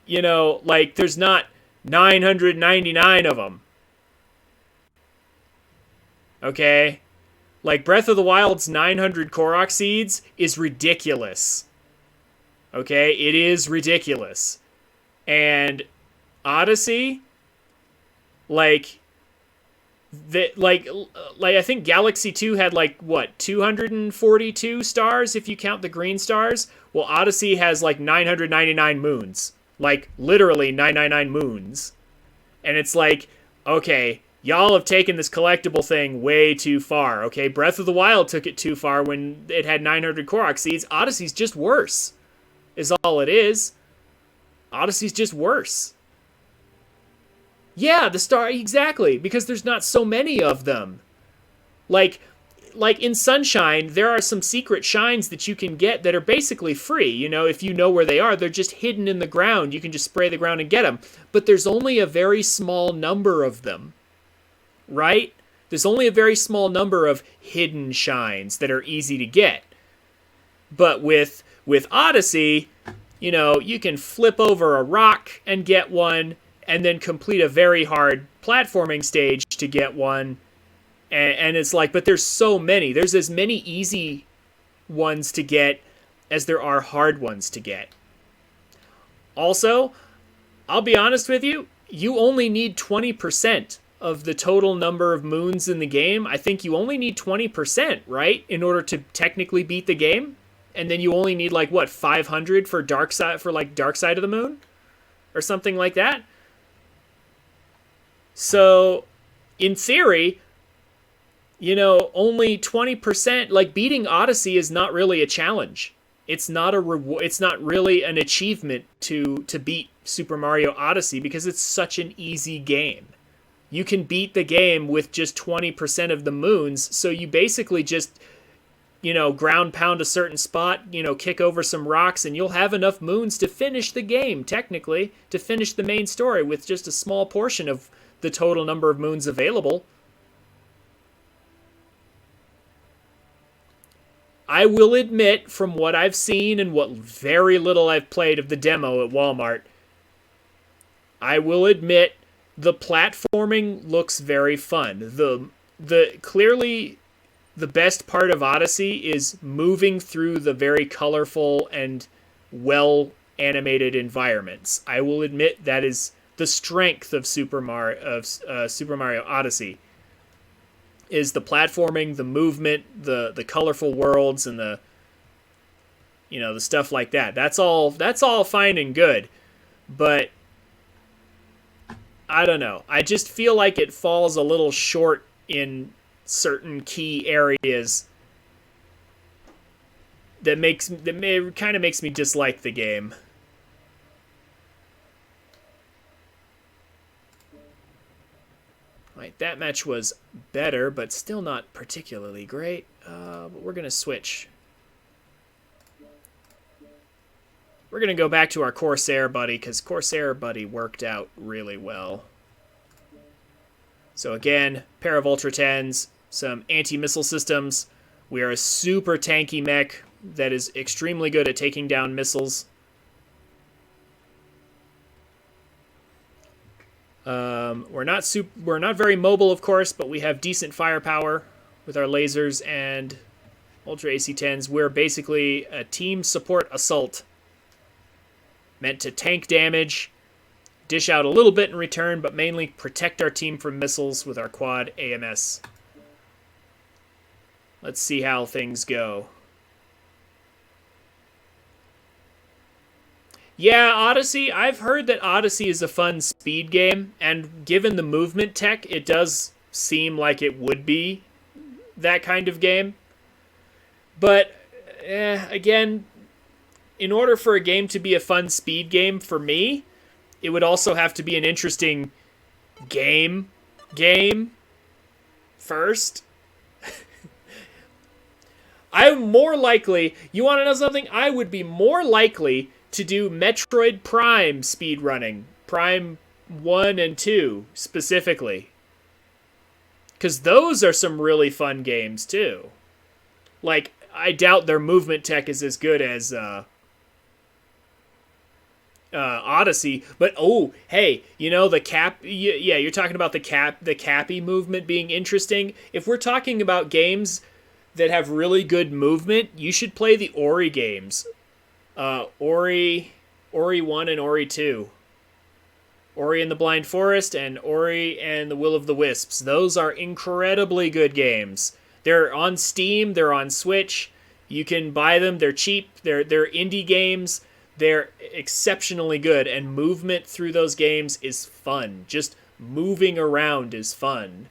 there's not 999 of them. Okay? Like, Breath of the Wild's 900 Korok seeds is ridiculous. Okay? It is ridiculous. And Odyssey, I think Galaxy 2 had 242 stars if you count the green stars. Well, Odyssey has 999 moons. Literally 999 moons. And it's okay, y'all have taken this collectible thing way too far. Okay, Breath of the Wild took it too far when it had 900 Korok seeds. Odyssey's just worse, is all it is. Odyssey's just worse. Yeah, exactly, because there's not so many of them. Like in Sunshine, there are some secret shines that you can get that are basically free. If you know where they are, they're just hidden in the ground. You can just spray the ground and get them. But there's only a very small number of them, right? There's only a very small number of hidden shines that are easy to get. But with Odyssey, you can flip over a rock and get one, and then complete a very hard platforming stage to get one. And it's but there's so many. There's as many easy ones to get as there are hard ones to get. Also, I'll be honest with you, you only need 20% of the total number of moons in the game. I think you only need 20%, right? In order to technically beat the game. And then you only need 500 for Dark Side of the Moon? Or something like that. So, in theory, only 20%, beating Odyssey is not really a challenge. It's not a reward. It's not really an achievement to beat Super Mario Odyssey because it's such an easy game. You can beat the game with just 20% of the moons, so you basically just, ground pound a certain spot, kick over some rocks, and you'll have enough moons to finish the game, technically, to finish the main story with just a small portion of the total number of moons available. I will admit, from what I've seen and what very little I've played of the demo at Walmart, I will admit the platforming looks very fun. The clearly the best part of Odyssey is moving through the very colorful and well animated environments. I will admit that is the strength of Super Mario Odyssey. Is the platforming, the movement, the colorful worlds, and the stuff like that. That's all fine and good, but I don't know. I just feel like it falls a little short in certain key areas that kind of makes me dislike the game. Right, that match was better, but still not particularly great. But we're going to switch. We're going to go back to our Corsair buddy, because Corsair buddy worked out really well. So again, pair of Ultra 10s, some anti-missile systems. We are a super tanky mech that is extremely good at taking down missiles. We're not very mobile, of course, but we have decent firepower with our lasers and Ultra AC-10s. We're basically a team support assault meant to tank damage, dish out a little bit in return, but mainly protect our team from missiles with our quad AMS. Let's see how things go. Yeah, Odyssey. I've heard that Odyssey is a fun speed game, and given the movement tech, it does seem like it would be that kind of game. But, again, in order for a game to be a fun speed game for me, it would also have to be an interesting game first. I'm more likely, you want to know something? I would be more likely to do Metroid Prime speedrunning. Prime 1 and 2, specifically. Because those are some really fun games, too. Like, I doubt their movement tech is as good as Odyssey. But, oh, hey, you know, the cap... Yeah, you're talking about the Cappy movement being interesting. If we're talking about games that have really good movement, you should play the Ori games. Ori 1 and Ori 2. Ori and the Blind Forest and Ori and the Will of the Wisps. Those are incredibly good games. They're on Steam, they're on Switch. You can buy them, they're cheap, they're indie games. They're exceptionally good, and movement through those games is fun. Just moving around is fun.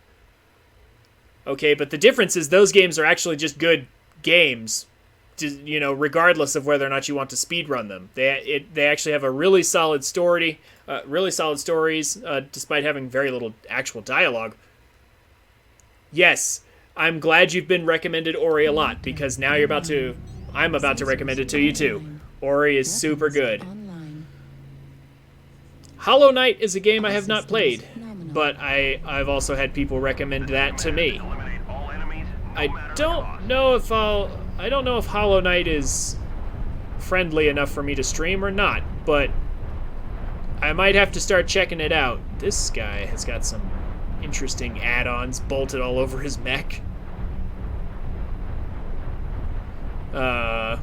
Okay, but the difference is those games are actually just good games. You know, regardless of whether or not you want to speedrun them, they actually have a really solid story, stories, despite having very little actual dialogue. Yes, I'm glad you've been recommended Ori a lot, because now I'm about to recommend it to you too. Ori is super good. Hollow Knight is a game I have not played, but I've also had people recommend that to me. I don't know if Hollow Knight is friendly enough for me to stream or not, but I might have to start checking it out. This guy has got some interesting add-ons bolted all over his mech. But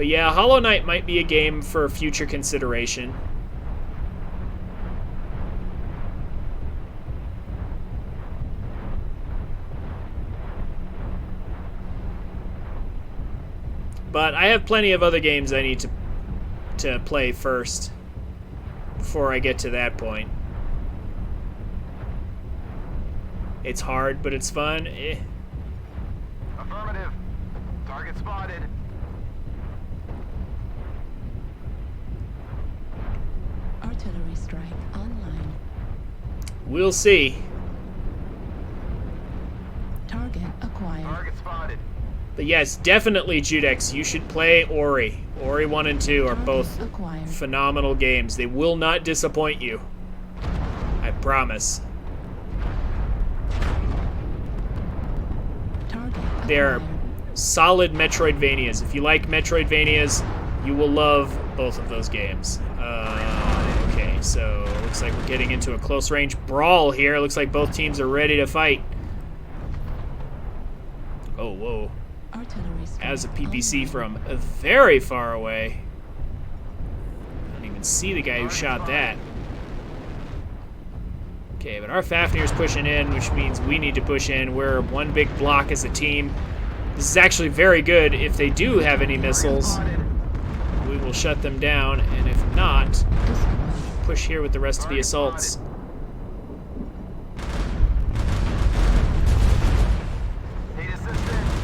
yeah, Hollow Knight might be a game for future consideration. But I have plenty of other games I need to play first before I get to that point. It's hard, but it's fun. Affirmative. Target spotted. Artillery strike online. We'll see. Target acquired. Target spotted. But yes, definitely, Judex, you should play Ori. Ori 1 and 2 are both acquired. phenomenal games. They will not disappoint you. I promise. Target They're acquired. solid Metroidvanias. If you like Metroidvanias, you will love both of those games. Okay, so looks like we're getting into a close-range brawl here. Looks like both teams are ready to fight. Oh, whoa. Artillery strike As a PPC online. from very far away. I don't even see the guy who shot that. Okay, but our Fafnir's pushing in, which means we need to push in. We're one big block as a team. This is actually very good. If they do have any missiles, we will shut them down, and if not, push here with the rest of the assaults. Need assistance.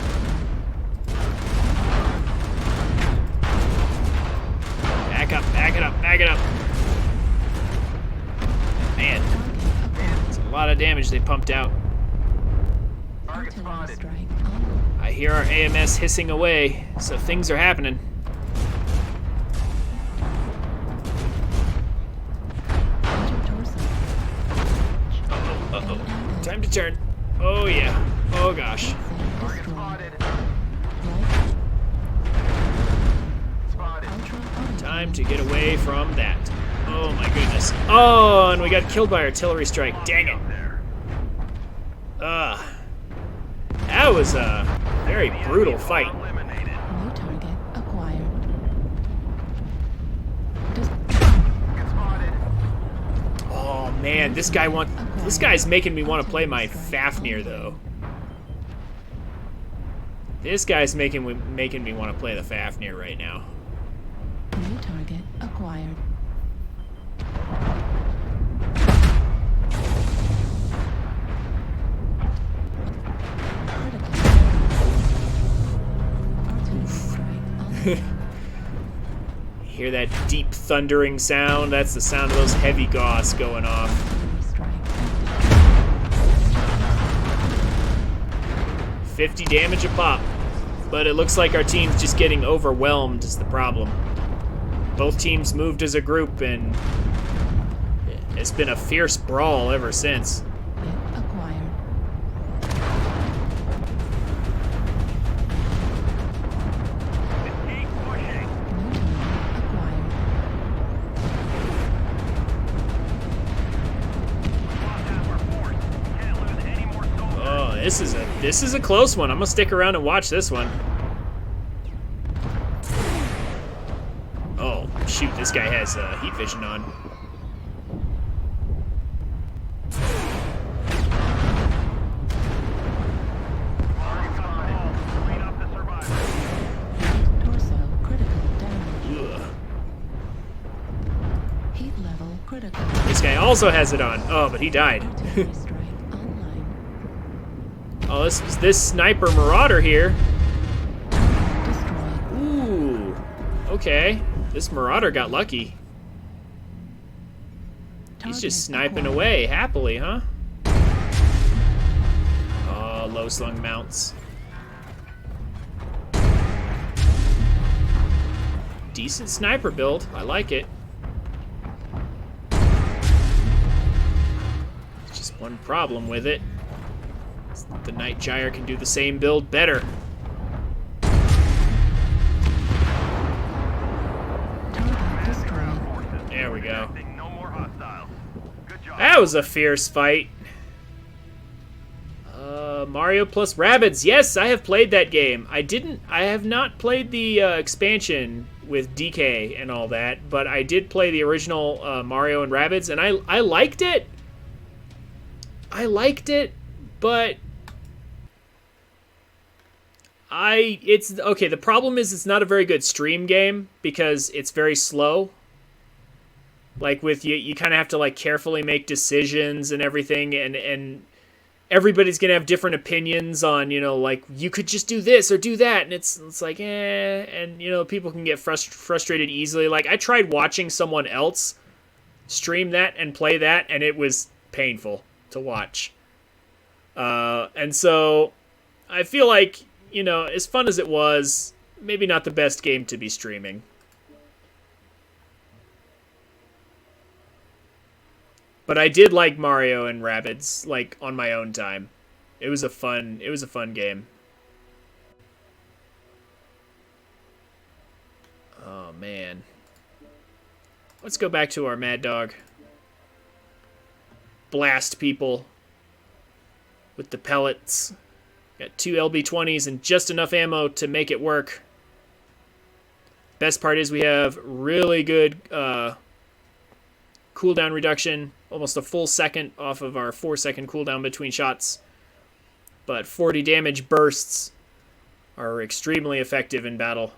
Back up, back it up, back it up. Man, it's a lot of damage they pumped out. Target Artillery spotted. strike online. I hear our AMS hissing away, so things are happening. Uh-oh. Time to turn. Oh, yeah. Oh, gosh. Target spotted. Spotted. Time to get away from that. Oh my goodness. Oh, and we got killed by artillery strike. Dang it. Ugh. That was a very brutal fight. New target acquired. Oh man, this guy's making me want to play my Fafnir though. This guy's making me want to play the Fafnir right now. New target acquired. Artillery strike on Hear that deep thundering sound? That's the sound of those heavy Gauss going off. artillery strike active. 50 damage a pop. But it looks like our team's just getting overwhelmed is the problem. Both teams moved as a group, and it's been a fierce brawl ever since. Hit acquired. New target acquired. Oh, this is a close one. I'm gonna stick around and watch this one. Oh, shoot, this guy has heat vision on. Torso critical damage. Ugh. Heat level critical. This guy also has it on. Oh, but he died. Artillery strike online. Oh, this sniper marauder here. Destroyed. Ooh. Okay. This marauder got lucky. He's Target just sniping acquired. away happily, huh? Oh, low slung mounts. Decent sniper build. I like it. There's just one problem with it. The Night Gyre can do the same build better. Target destroyed. There we go. No more hostiles. Good job. That was a fierce fight. Mario plus Rabbids. Yes, I have played that game. I have not played the expansion with DK and all that, but I did play the original Mario and Rabbids, and I liked it. I liked it, but it's okay. The problem is it's not a very good stream game because it's very slow. Like with you kind of have to like carefully make decisions and everything, and everybody's gonna have different opinions on, you know, like you could just do this or do that, and it's like and you know, people can get frustrated easily. Like I tried watching someone else stream that and play that, and it was painful to watch. And so I feel like, you know, as fun as it was, maybe not the best game to be streaming. But I did like Mario and Rabbids, like, on my own time. It was a fun game. Oh, man. Let's go back to our Mad Dog. Blast people with the pellets. Got 2 LB-20s and just enough ammo to make it work. Best part is we have really good cooldown reduction. Almost a full second off of our 4-second cooldown between shots. But 40 damage bursts are extremely effective in battle.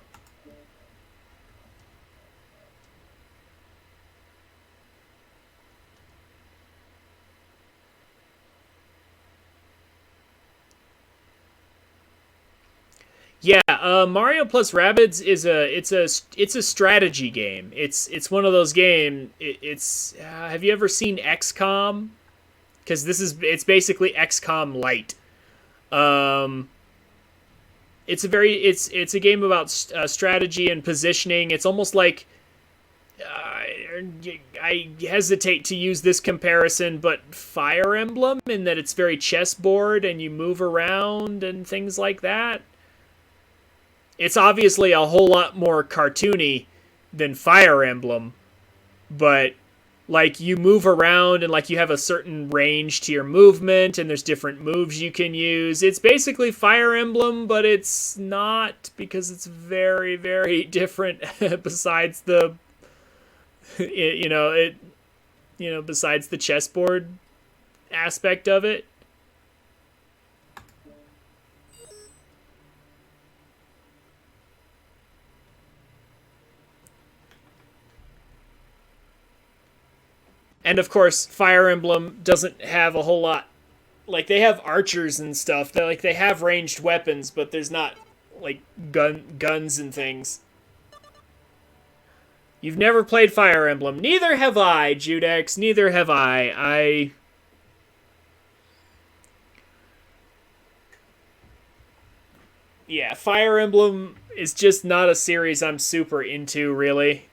Yeah, Mario plus Rabbids is a strategy game. It's one of those games. Have you ever seen XCOM? Because it's basically XCOM light. It's a game about strategy and positioning. It's almost like I hesitate to use this comparison, but Fire Emblem, in that it's very chessboard and you move around and things like that. It's obviously a whole lot more cartoony than Fire Emblem, but like you move around and like you have a certain range to your movement and there's different moves you can use. It's basically Fire Emblem, but it's not, because it's very, very different besides the besides the chessboard aspect of it. And of course, Fire Emblem doesn't have a whole lot. Like, they have archers and stuff. They have ranged weapons, but there's not like guns and things. You've never played Fire Emblem. Neither have I, Judex. Neither have I. Yeah, Fire Emblem is just not a series I'm super into, really.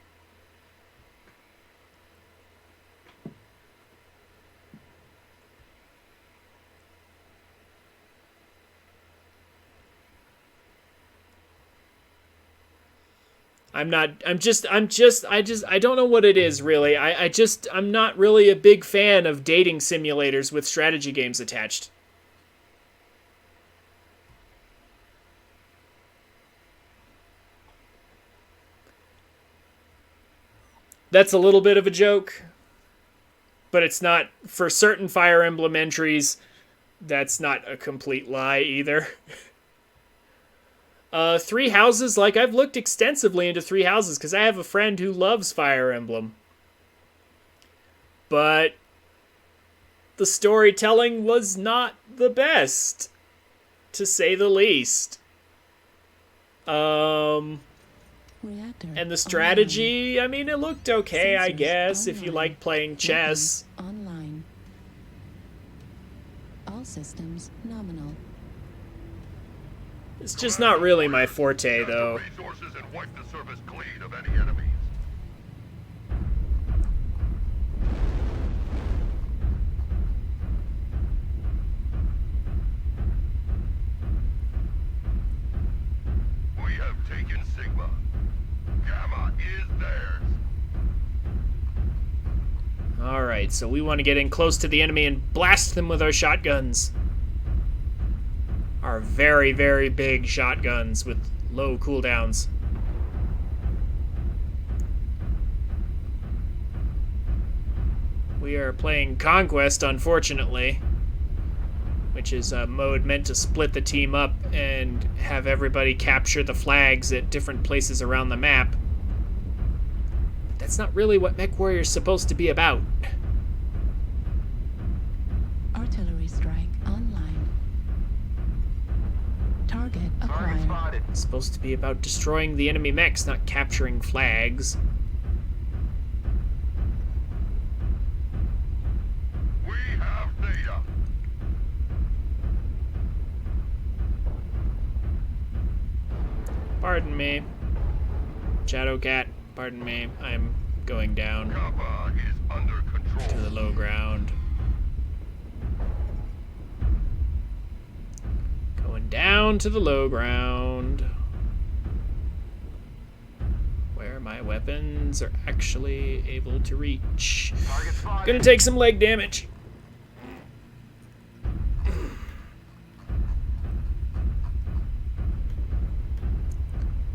I don't know what it is, really. I'm not really a big fan of dating simulators with strategy games attached. That's a little bit of a joke, but it's not, for certain Fire Emblem entries, that's not a complete lie either. Three Houses, like, I've looked extensively into Three Houses because I have a friend who loves Fire Emblem. But the storytelling was not the best, to say the least. Reactor And the strategy, online. I mean, it looked okay, I Sensors guess, if you online. like playing chess. Weapons online. All systems nominal. It's just not really my forte, though. Resources and wipe the surface clean of any enemies. We have taken Sigma. Gamma is theirs. Alright, so we want to get in close to the enemy and blast them with our shotguns. Our very, very big shotguns with low cooldowns. We are playing Conquest, unfortunately, which is a mode meant to split the team up and have everybody capture the flags at different places around the map. But that's not really what MechWarrior is supposed to be about. Artillery strike online. Target Target acquired. spotted. It's supposed to be about destroying the enemy mechs, not capturing flags. We have data. Pardon me. Shadowcat, pardon me. I'm going down Kappa is under control. to the low ground. Going down to the low ground. Where my weapons are actually able to reach. Target spotted. Gonna take some leg damage.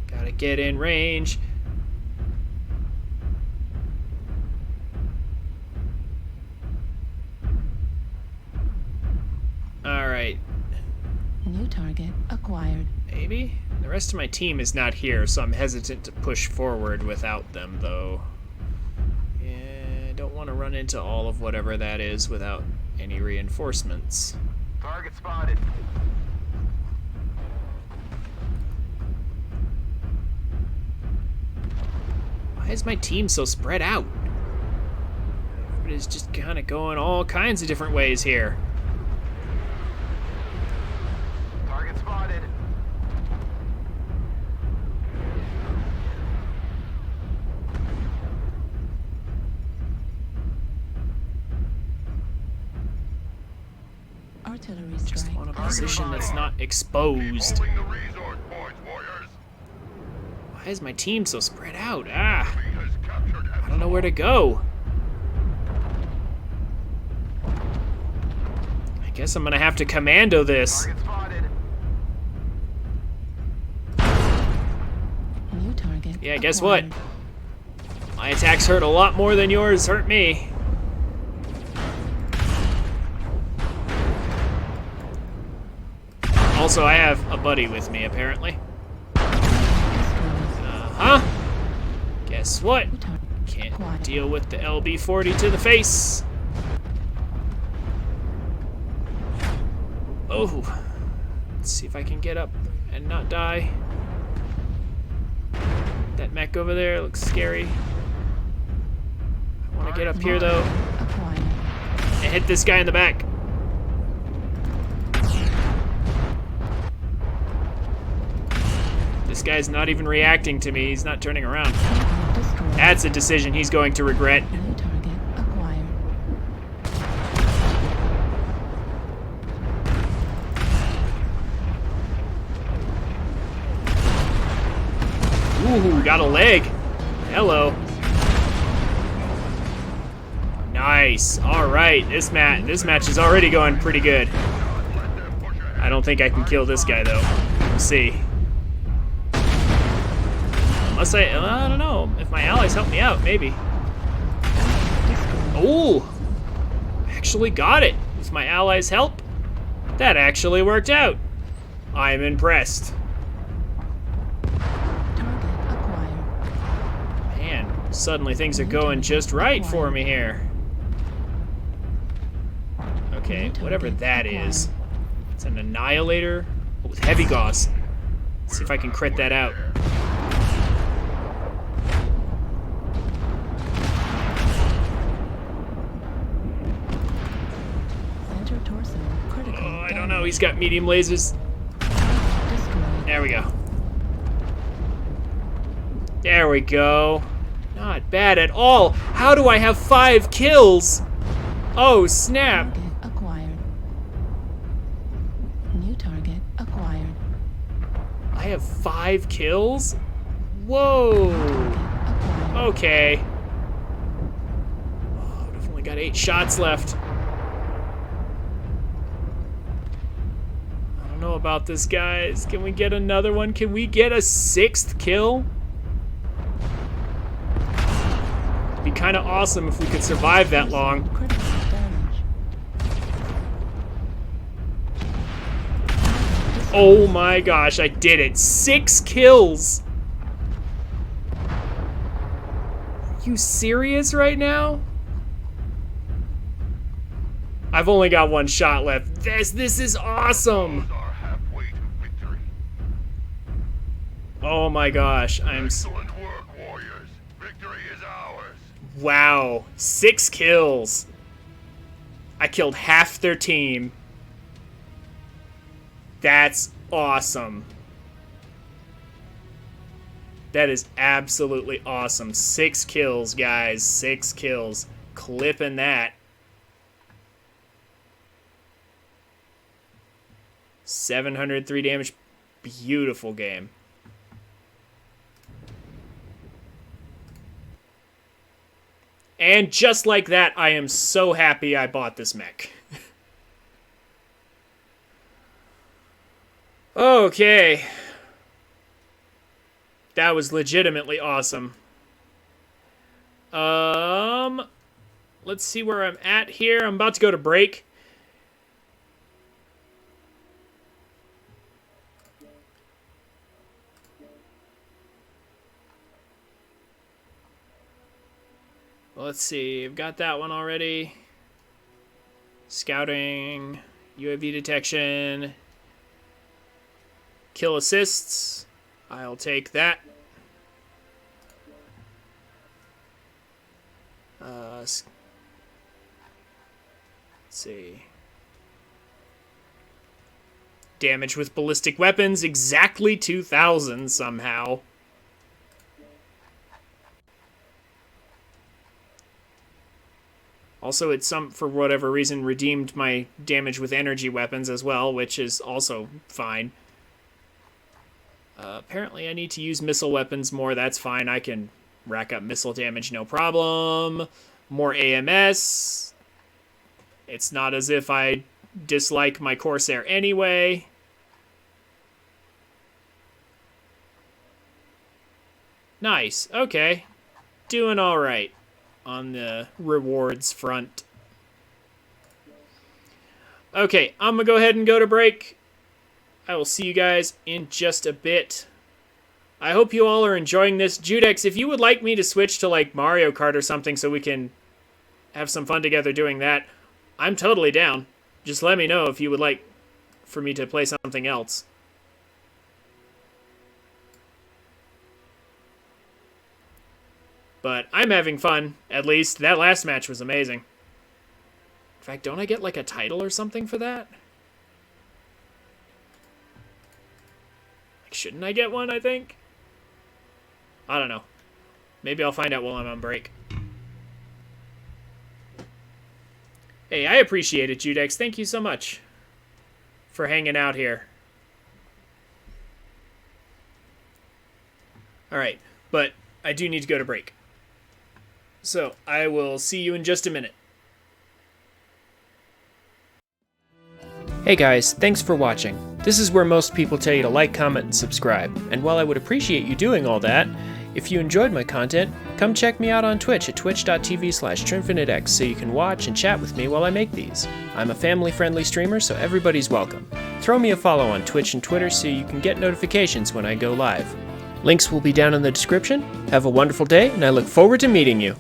Gotta get in range. Alright, New target acquired. maybe? The rest of my team is not here, so I'm hesitant to push forward without them, though. Yeah, I don't want to run into all of whatever that is without any reinforcements. Target spotted. Why is my team so spread out? Everybody's just kind of going all kinds of different ways here. Target spotted. Artillery Just strike want a position that's not Keep exposed. holding the resource points, warriors. Why is my team so spread out? Ah, Enemy has captured I don't know where to go. Guess I'm gonna have to commando this. Target spotted. New target. Yeah, guess what? acquired. My attacks hurt a lot more than yours hurt me. Also, I have a buddy with me, apparently. Uh-huh. Guess what? New target. Can't acquired. deal with the LB-40 to the face. Oh. Let's see if I can get up and not die. That mech over there looks scary. I want to get up here, though, Acquired. and hit this guy in the back. This guy's not even reacting to me. He's not turning around. Target destroyed. That's a decision he's going to regret. New target acquired. Ooh, got a leg. Hello. Nice. All right, this match is already going pretty good. I don't think I can kill this guy though. We'll see. Unless I don't know. If my allies help me out, maybe. Ooh, actually got it with my allies' help. That actually worked out. I'm impressed. Target acquired. Man, suddenly things are going just right for me here. Okay, whatever that is. It's an annihilator with heavy gauss. Let's see if I can crit that out. Center torso critical. Oh, I don't know. He's got medium lasers. Destroyed. There we go. There we go. Not bad at all. How do I have 5 kills? Oh, snap. Target acquired. New target acquired. I have 5 kills? Whoa. Acquired. Okay. Oh, I've only got 8 shots left. I don't know about this, guys. Can we get another one? Can we get a 6th kill? Be kind of awesome if we could survive that long. Critical damage. Oh my gosh, I did it. 6 kills. Are you serious right now? I've only got 1 shot left. This is awesome. Those are halfway to victory. Oh my gosh, Excellent work, warriors. Victory is ours. wow, 6 kills. I killed half their team. That's awesome. That is absolutely awesome. 6 kills, guys. 6 kills. Clipping that. 703 damage. Beautiful game. And just like that, I am so happy I bought this mech. Okay. That was legitimately awesome. Let's see where I'm at here. I'm about to go to break. Let's see. I've got that one already. Scouting, UAV detection, kill assists. I'll take that. Let's see. Damage with ballistic weapons, exactly 2,000 somehow. Also, it for whatever reason, redeemed my damage with energy weapons as well, which is also fine. Apparently, I need to use missile weapons more. That's fine. I can rack up missile damage, no problem. More AMS. It's not as if I dislike my Corsair anyway. Nice. Okay. Doing all right on the rewards front. Okay, I'm going to go ahead and go to break. I will see you guys in just a bit. I hope you all are enjoying this. Judex, if you would like me to switch to like Mario Kart or something so we can have some fun together doing that, I'm totally down. Just let me know if you would like for me to play something else. But I'm having fun, at least. That last match was amazing. In fact, don't I get like a title or something for that? Like, shouldn't I get one, I think? I don't know. Maybe I'll find out while I'm on break. Hey, I appreciate it, Judex. Thank you so much for hanging out here. Alright, but I do need to go to break. So, I will see you in just a minute. Hey guys, thanks for watching. This is where most people tell you to like, comment, and subscribe. And while I would appreciate you doing all that, if you enjoyed my content, come check me out on Twitch at twitch.tv/TrinfiniteX so you can watch and chat with me while I make these. I'm a family-friendly streamer, so everybody's welcome. Throw me a follow on Twitch and Twitter so you can get notifications when I go live. Links will be down in the description. Have a wonderful day, and I look forward to meeting you.